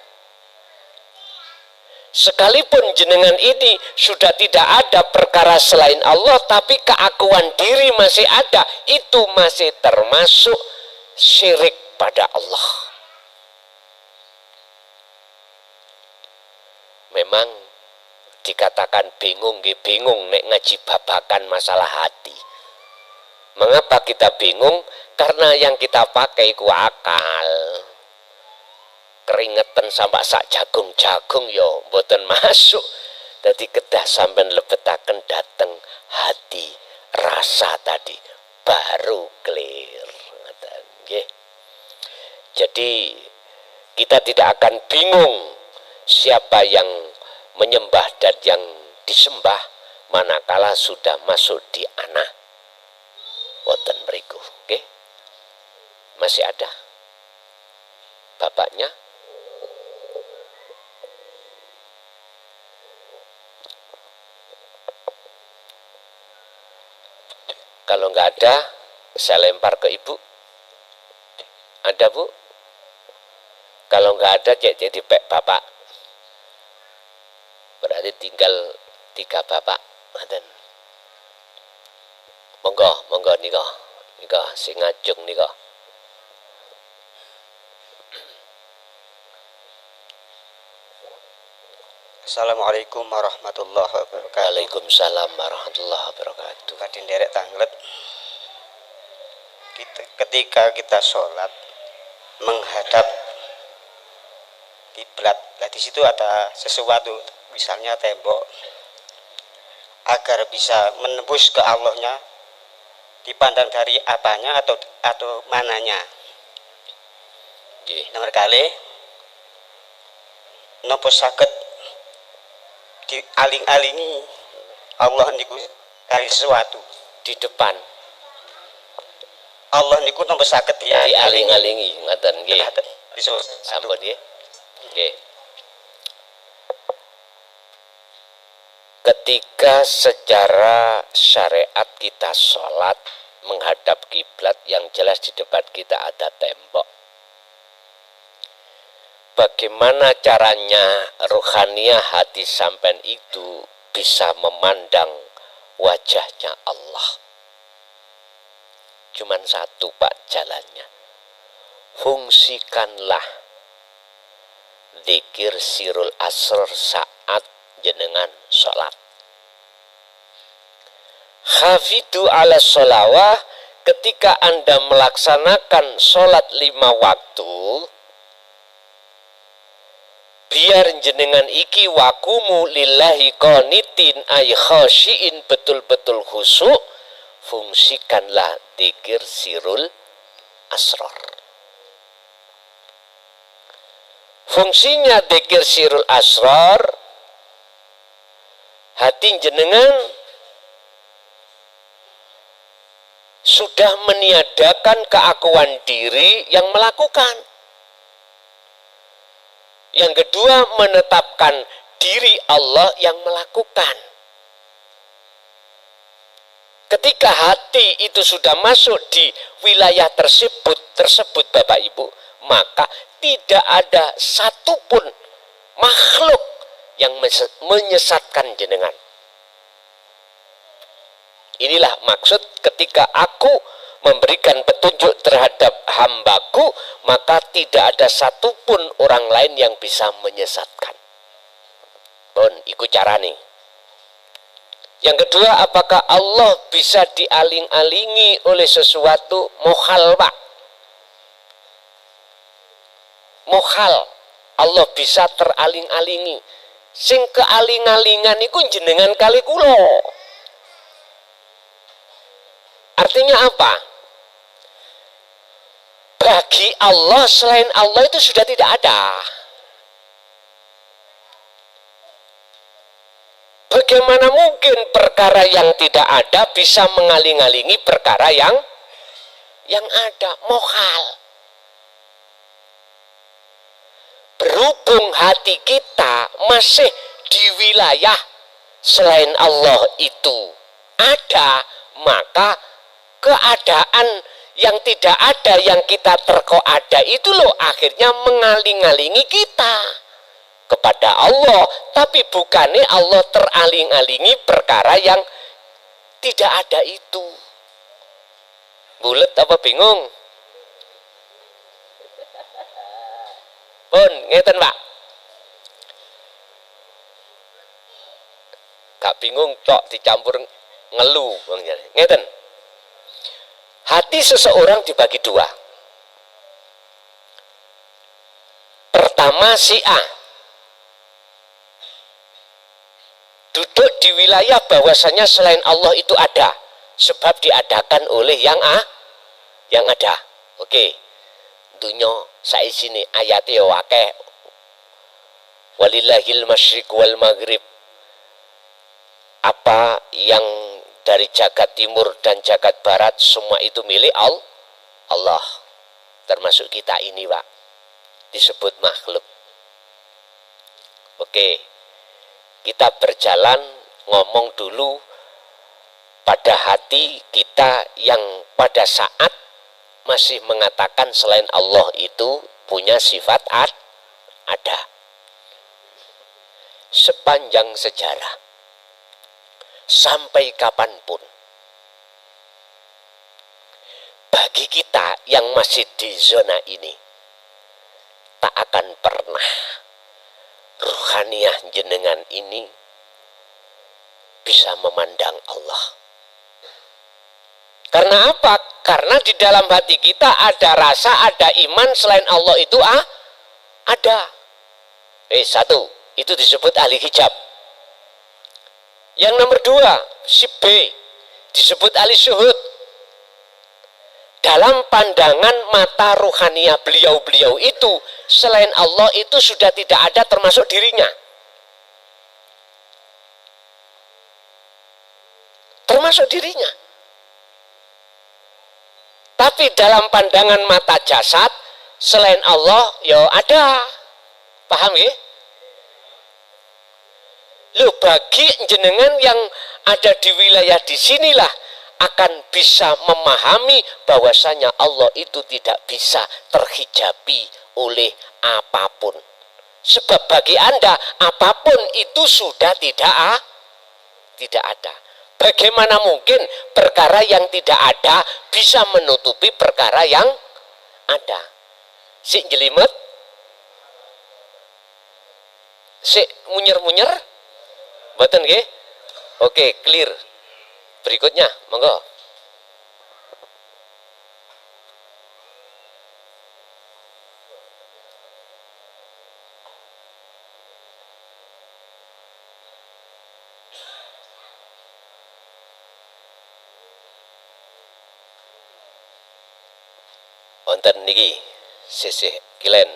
Sekalipun jenengan ini sudah tidak ada perkara selain Allah, tapi keakuan diri masih ada, itu masih termasuk syirik pada Allah. Memang dikatakan bingung, bingung nek ngaji babakan masalah hati. Mengapa kita bingung? Karena yang kita pakai ku akal. Keringetan sampai sak jagung-jagung yo mboten masuk. Dadi kedah sampean lebetaken dateng hati, rasa tadi baru clear. Ngoten nggih. Jadi kita tidak akan bingung siapa yang menyembah dan yang disembah manakala sudah masuk di ana. Wonten mriku, nggih. Masih ada bapaknya? Kalau nggak ada, saya lempar ke ibu. Ada bu? Kalau nggak ada, jadi pek bapak. Berarti tinggal 3 bapak. Monggo nika sing ngajeng nika. Assalamualaikum warahmatullahi wabarakatuh. Waalaikumsalam warahmatullahi wabarakatuh. Kadin derek tanglet. Ketika kita sholat menghadap kiblat, nah di situ ada sesuatu, misalnya tembok, agar bisa menembus ke Allahnya, dipandang dari apanya atau mananya. Nomor kali, nopo saged dialing-alingi Allah niku kali sesuatu Di depan Allah niku nopo saged dialing-alingi ngoten nggih. Sampun Sampun nggih. Nggih. Ketika secara syariat kita sholat menghadap kiblat, yang jelas di depan kita ada tembok. Bagaimana caranya ruhaniah hati sampean itu bisa memandang wajahnya Allah? Cuman satu Pak jalannya. Fungsikanlah zikir sirul asr saat jenengan sholat. Hafidu ala sholawah, ketika Anda melaksanakan sholat 5 waktu, biar jenengan iki wakumu lillahi qanitin ay khasyiin, betul-betul khusyuk, fungsikanlah zikir sirul asrar. Fungsinya zikir sirul asrar, hati jenengan sudah meniadakan keakuan diri yang melakukan. Yang kedua, menetapkan diri Allah yang melakukan. Ketika hati itu sudah masuk di wilayah tersebut Bapak Ibu, maka tidak ada satupun makhluk yang menyesatkan jenengan. Inilah maksud ketika aku memberikan petunjuk terhadap hambaku, maka tidak ada satupun orang lain yang bisa menyesatkan. Pun ikut cara nih. Yang kedua, apakah Allah bisa dialing-alingi oleh sesuatu? Mohal Pak. Mohal. Allah bisa teraling-alingi. Sing kealing-alingan iku jenengan kali kula. Artinya apa? Bagi Allah, selain Allah itu sudah tidak ada. Bagaimana mungkin perkara yang tidak ada bisa mengaling-alingi perkara yang ada? Mohal. Berhubung hati kita masih di wilayah selain Allah itu ada, maka keadaan yang tidak ada, yang kita terko ada itu loh akhirnya mengaling-alingi kita. kepada Allah, tapi bukannya Allah teraling-alingi perkara yang tidak ada itu. Bulet apa bingung? Pun ngeten Pak. Gak bingung tok dicampur ngeluh Bang. Ngeten. Hati seseorang dibagi dua. Pertama si A duduk di wilayah bahwasanya selain Allah itu ada, sebab diadakan oleh yang ada. Oke. Dunyo saisine ayate akeh. Walillahil masyriq wal maghrib. Apa yang dari jagat timur dan jagat barat semua itu milik Allah. Termasuk kita ini, Pak. Disebut makhluk. Oke. Kita berjalan ngomong dulu pada hati kita yang pada saat masih mengatakan selain Allah itu punya sifat ada. Sepanjang sejarah sampai kapanpun bagi kita yang masih di zona ini tak akan pernah ruhaniyah jenengan ini bisa memandang Allah. Karena apa? Karena di dalam hati kita ada rasa, ada iman selain Allah itu ada. Satu, itu disebut ahli hijab. Yang nomor dua, si B, disebut ahli syuhud. Dalam pandangan mata ruhaniyah beliau-beliau itu, selain Allah itu sudah tidak ada termasuk dirinya. Termasuk dirinya. Tapi dalam pandangan mata jasad, selain Allah, ya ada. Paham ya? Loh, bagi jenengan yang ada di wilayah di sinilah akan bisa memahami bahwasanya Allah itu tidak bisa terhijabi oleh apapun. Sebab bagi Anda apapun itu sudah tidak ada. Bagaimana mungkin perkara yang tidak ada bisa menutupi perkara yang ada? Si jelimet, si munyer-munyer, betul nggih? Oke, clear. Berikutnya, monggo. Wonten niki sisih kilen.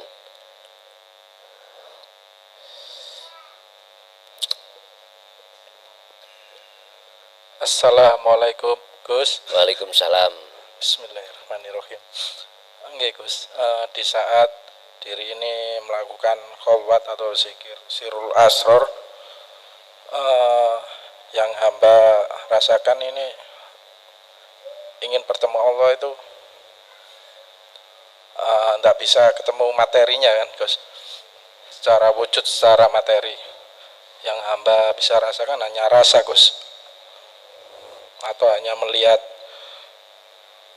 Assalamualaikum Gus. Waalaikumsalam. Bismillahirrahmanirrahim. Nggih Gus, di saat diri ini melakukan kholwat atau zikir sirul asror, yang hamba rasakan ini ingin bertemu Allah itu tidak bisa ketemu materinya kan Gus, secara wujud, secara materi. Yang hamba bisa rasakan hanya rasa Gus, atau hanya melihat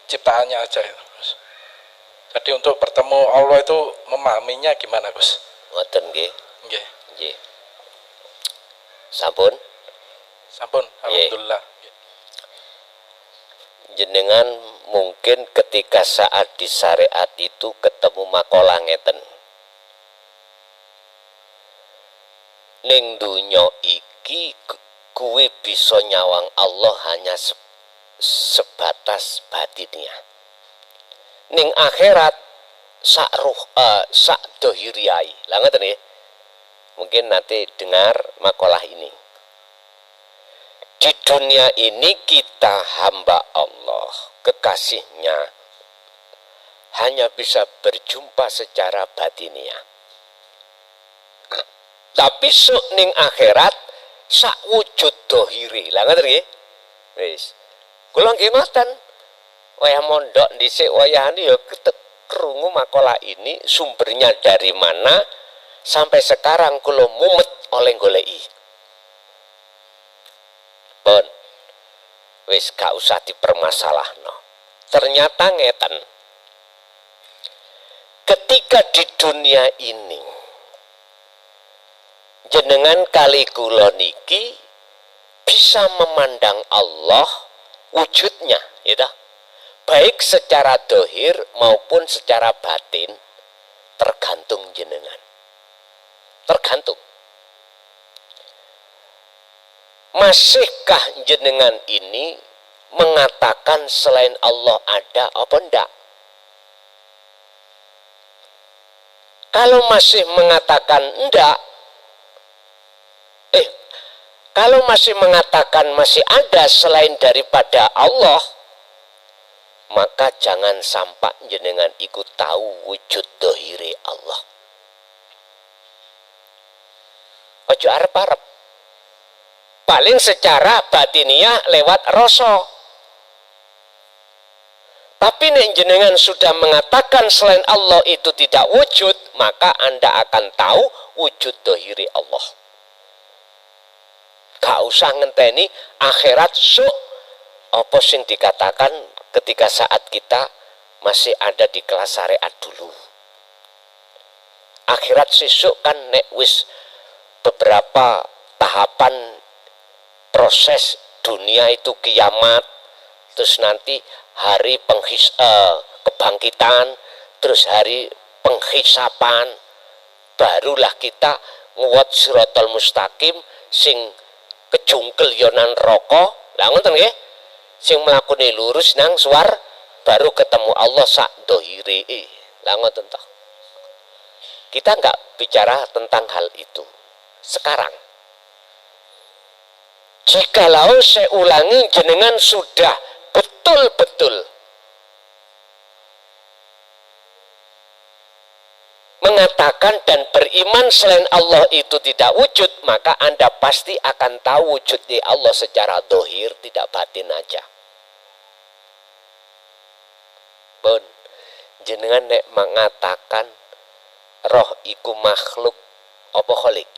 ciptaannya aja Gus. Jadi untuk bertemu Allah itu memahaminya gimana Gus? Ngoten nggih. Nggih. Nggih. Sampun? Sampun, alhamdulillah. Jenengan mungkin ketika saat di syariat itu ketemu makola ngeten. Ning dunya iki kuwi bisa nyawang Allah hanya sebatas batinnya. Ning akhirat sak ruh sak dohiriyai. Lah ngoten nggih. Mungkin nanti dengar makalah ini. Di dunia ini kita hamba Allah, kekasihnya, hanya bisa berjumpa secara batiniah. Tapi sok ning akhirat sak wujud dohiri. Lah ngoten nggih. Wis. Kula nggih ngoten. Wayah mondok dhisik wayahane ya krungu makalah ini sumbernya dari mana, sampai sekarang kula mumet oleh goleki. Pun wis gak usah dipermasalahno. Ternyata ngeten. Ketika di dunia ini jenengan kali kula niki bisa memandang Allah wujudnya, ya, baik secara dohir maupun secara batin, tergantung jenengan. Tergantung. Masihkah jenengan ini mengatakan selain Allah ada apa enggak? Kalau masih mengatakan enggak, kalau masih mengatakan masih ada selain daripada Allah, maka jangan sampai jenengan ikut tahu wujud dohiri Allah. Ojo arep-arep. Paling secara batiniah lewat rasa. Tapi nek jenengan sudah mengatakan selain Allah itu tidak wujud, maka Anda akan tahu wujud dohiri Allah. Gak usah ngenteni akhirat suk apa sing dikatakan ketika saat kita masih ada di kelas syariat dulu. Akhirat sesuk kan nek wis beberapa tahapan proses dunia itu kiamat, terus nanti hari kebangkitan, terus hari penghisapan, barulah kita nguwat siratal mustaqim sing kejungkel yonan rokok, lah ngoten nggih, sing mlakune lurus nang suar, baru ketemu Allah sak dohire, lah ngoten toh. Kita nggak bicara tentang hal itu sekarang. Jikalau saya ulangi, jenengan sudah betul-betul mengatakan dan beriman selain Allah itu tidak wujud, maka Anda pasti akan tahu wujudnya Allah secara dohir, tidak batin aja. Pun jenengan nek mengatakan roh iku makhluk apa kholik?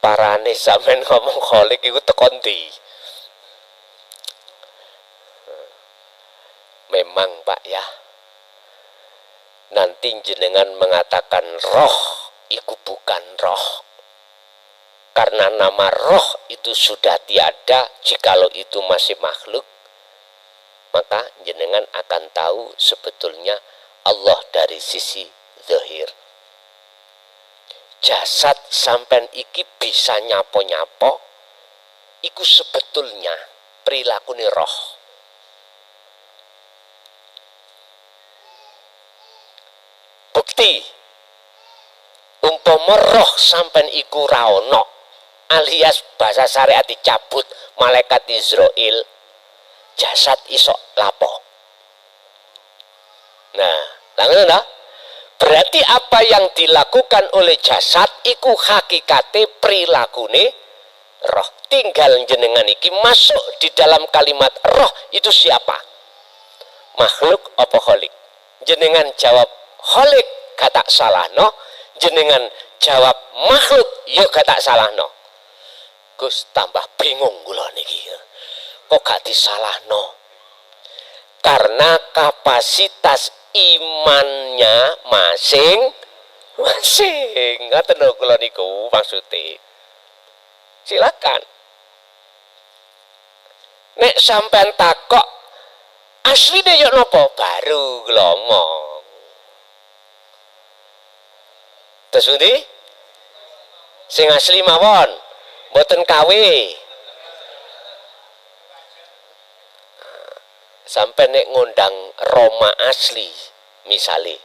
Parane sampean ngomong kholik iku tekon ndi? Memang Pak ya, nanti jenengan mengatakan roh iku bukan roh, karena nama roh itu sudah tiada. Jikalau itu masih makhluk, maka jenengan akan tahu sebetulnya Allah dari sisi zahir. Jasad sampean iki bisa nyapo-nyapo, iku sebetulnya perilaku roh. Bukti umpama roh sampean iku ra ono, alias bahasa syariat dicabut malaikat Israel, jasad iso lapo. Nah, langsung dah. Berarti apa yang dilakukan oleh jasad iku hakikate perilakune roh. Tinggal jenengan iki masuk di dalam kalimat roh itu siapa? Makhluk apa kholik? Jenengan jawab kholik, kata salah no. Jenengan jawab makhluk, yo kata salah no. Gus tambah bingung kula niki. Kok gak disalah no? Karena kapasitas imannya masing-masing. Ngoten lho kula niku maksude. Silakan. Nek sampean takok asline yo napa, baru ngomong. Terus pundi? Sing asli mawon, mboten KW. Sampai nek ngundang Roma asli misale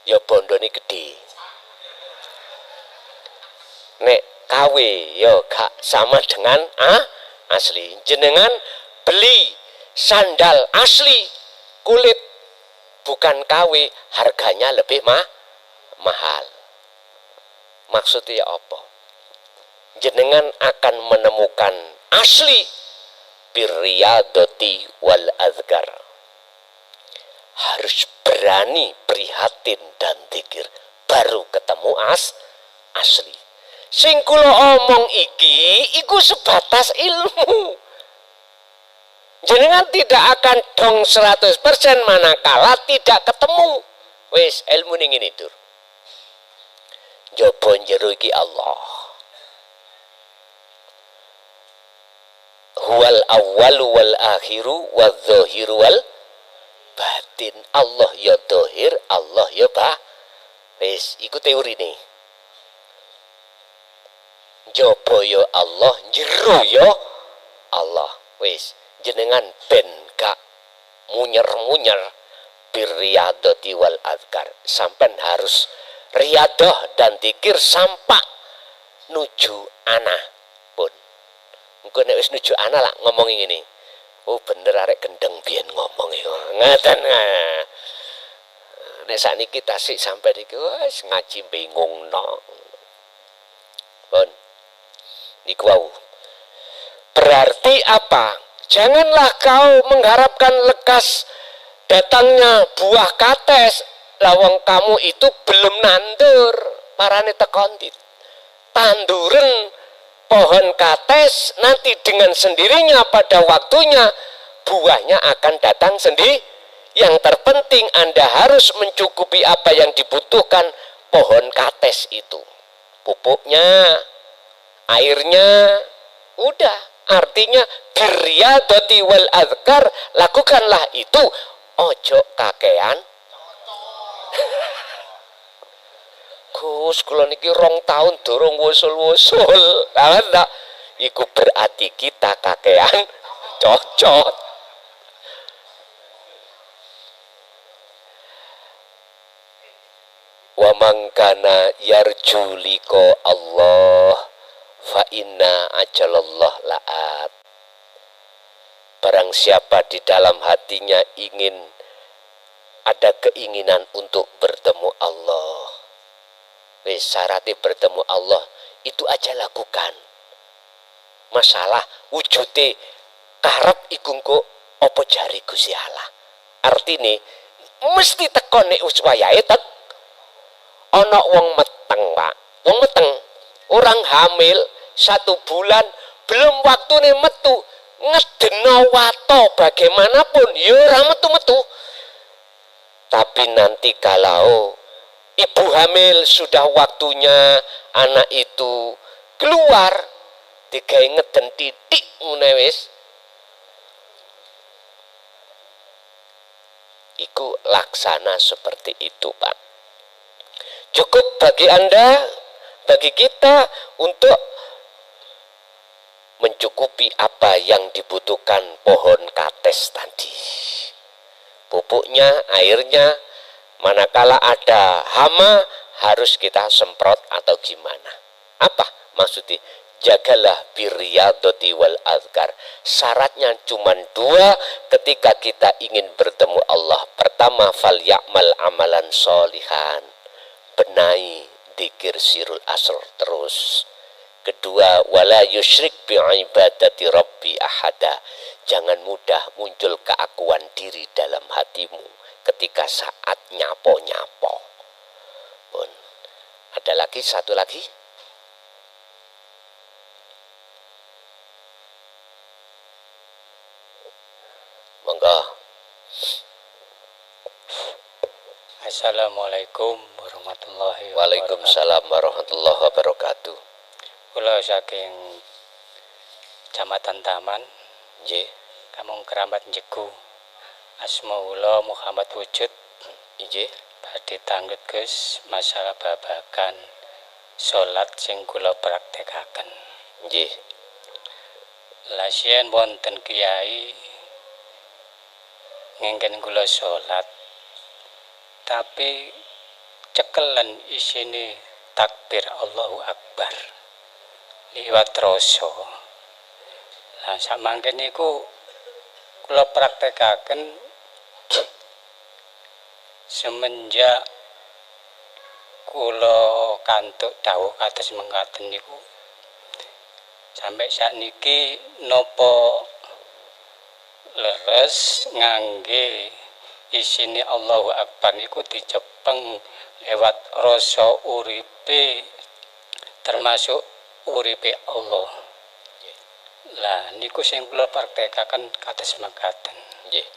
ya bondone gede, nek KW ya gak sama dengan asli. Jenengan beli sandal asli kulit bukan KW, harganya lebih mahal. Maksudnya apa? Jenengan akan menemukan asli birriyadati wal azkar. harus berani, prihatin dan dzikir, baru ketemu asli. Sing kula omong iki iku sebatas ilmu. Jenengan tidak akan dong 100% manakala tidak ketemu. Wis ilmu ning ngene dur. Jaba jero iki Allah. Huwal awwalu wal akhiru wal zahiru wal batin. Allah ya zahir, Allah ya ba. Wis iku teori nih. Jaba ya Allah, jero ya Allah. Wis jenengan ben gak munyer-munyer birriyadati wal azkar. Sampai harus riyadah dan dzikir sampai nuju ana pun. Engko nek wis nuju ana lah ngomong ngene. Oh bener arek gendeng biyen ngomong iku. Ngaten. Nek sakniki tasik sampai iki wis ngaji bingungno. Pun niku wau. Berarti apa? Janganlah kau mengharapkan lekas datangnya buah kates, lawang kamu itu belum nandur, parane tekondit. Tanduren pohon kates nanti dengan sendirinya pada waktunya buahnya akan datang sendiri. Yang terpenting Anda harus mencukupi apa yang dibutuhkan pohon kates itu. Pupuknya, airnya, udah. Artinya birriyadati wal azkar, lakukanlah itu. Ojo kakean. Gus kula niki 2 tahun durung wusul-wusul. Lah ndak iku berarti kita kakean cocok. Wa man kana yarju liqa Allah fa inna ajalallah la'at. Barang siapa di dalam hatinya ingin ada keinginan untuk bertemu Allah, wis syaratnya bertemu Allah itu aja lakukan. Masalah wujude karep iku engko apa jari Gusti Allah. Artine mesti teko nek wis wayahe tek. Ana wong meteng, Pak. Wong meteng, orang hamil 1 bulan belum waktune metu, ngedeno wato bagaimanapun ya ora metu-metu. Tapi nanti kalau ibu hamil sudah waktunya anak itu keluar, digawe ngeden titik ngene wis. Iku laksana seperti itu, Pak. Cukup bagi Anda, bagi kita untuk mencukupi apa yang dibutuhkan pohon kates tadi. Pupuknya, airnya, manakala ada hama harus kita semprot atau gimana. Apa maksudnya? Jagalah birriyadati wal azkar. Syaratnya cuma 2 ketika kita ingin bertemu Allah. Pertama, fal ya'mal amalan solihan. Benahi dzikir sirul asr terus. Kedua, wala yusyrik bi ibadati rabbi ahada. Jangan mudah muncul keakuan diri dalam hatimu ketika saat nyapo-nyapo. Pun ada lagi satu lagi. Monggo. Assalamualaikum warahmatullahi wabarakatuh. Waalaikumsalam warahmatullahi wabarakatuh. Kula saking Kecamatan Taman, Nggih, Kampung Keramat Jegu. Asmaullah Muhammad Wujud. nggih. Badhe tanglet Gus masalah babagan salat sing kula praktekaken. Nggih. Lasien wonten kiai ngengken kula salat tapi cekelen isine takbir Allahu Akbar liwat rasa. Lah samangke niku kula praktekaken semenjak kula kantuk dawuh kados mengkaten niku sampai sakniki napa leres ngangge isine Allahu Akbar niku dicepeng lewat rasa uripe termasuk uripe Allah. Lah niku sing kula praktekaken kados mekaten. Nggih.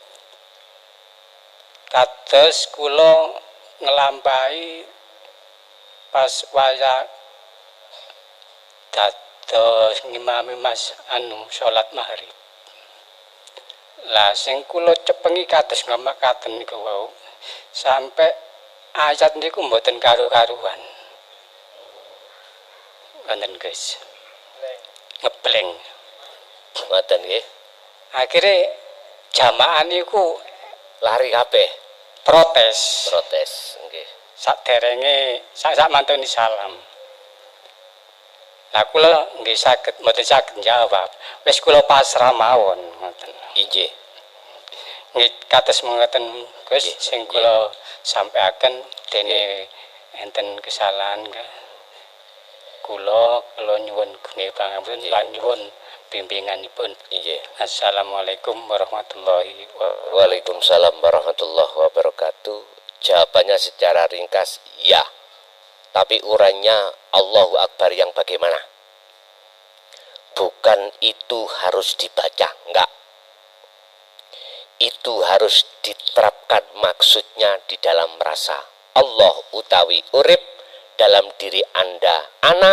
Kados kula ngelampahi pas waya dados ngimami Mas salat maghrib. Lah sing kula cepengi kados ngamakaken niku wau sampai ayat niku mboten karu-karuan. Wonten guys. Ngebleng. Ngoten nggih. Akhire jamaah niku Lari kabeh protes. protes nggih. Saderenge sak mantuni salam. Lah kula nggih saged mboten saged jawab. Wis kula pasrah mawon ngoten. Inggih. Nggih kados mengeten Gus sing kula sampaikan dene enten kesalahan kula nyuwun nggih pangapunten lan nyuwun bimbinganipun. Inggih. Assalamualaikum warahmatullahi wabarakatuh. Waalaikumsalam warahmatullahi wabarakatuh. Jawabannya secara ringkas ya. Tapi urainya Allahu Akbar yang bagaimana? Bukan itu harus dibaca, enggak. Itu harus diterapkan maksudnya di dalam rasa. Allah utawi urip dalam diri Anda. Ana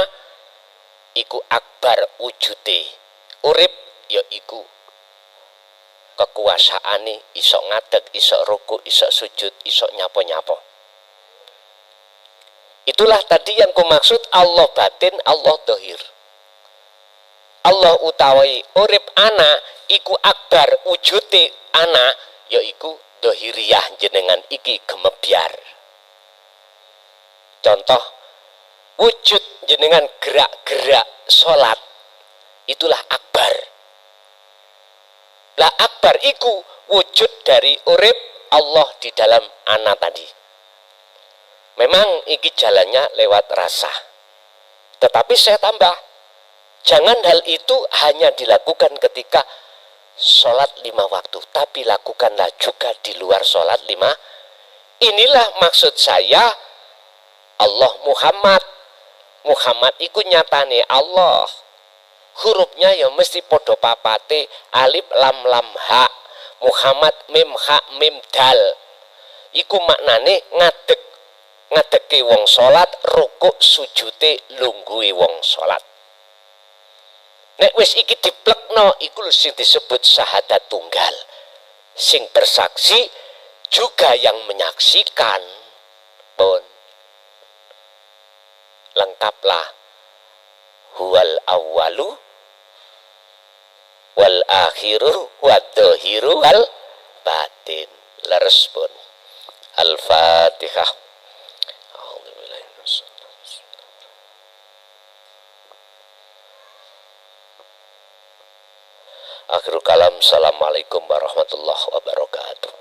iku akbar wujute. Urip ya iku kekuasaane iso ngadeg, iso ruku, iso sujud, iso nyapo-nyapo. Itulah tadi yang kumaksud Allah batin, Allah dohir. Allah utawi urip ana iku akbar wujute ana ya iku dohiriyah jenengan iki gemebyar. Contoh wujud jenengan gerak-gerak salat itulah akbar. Lah akbar iku wujud dari urip Allah di dalam ana tadi. Memang iki jalannya lewat rasa. Tetapi saya tambah, jangan hal itu hanya dilakukan ketika sholat 5 waktu, tapi lakukanlah juga di luar sholat 5. Inilah maksud saya Allah Muhammad iku nyatane Allah. Hurufnya ya mesti podo papate alif lam lam ha. Muhammad mim ha mim dal. Iku maknane ngadeke wong salat, rukuk sujute lungguhe wong salat. Nek wis iki diplekno iku sing disebut syahadat tunggal. Sing bersaksi juga yang menyaksikan. Pun lengkaplah huwal awwalu wal akhiru wadzahiru wal batin. Leres pun. Al-Fatihah. Akhirul kalam. Assalamualaikum warahmatullahi wabarakatuh.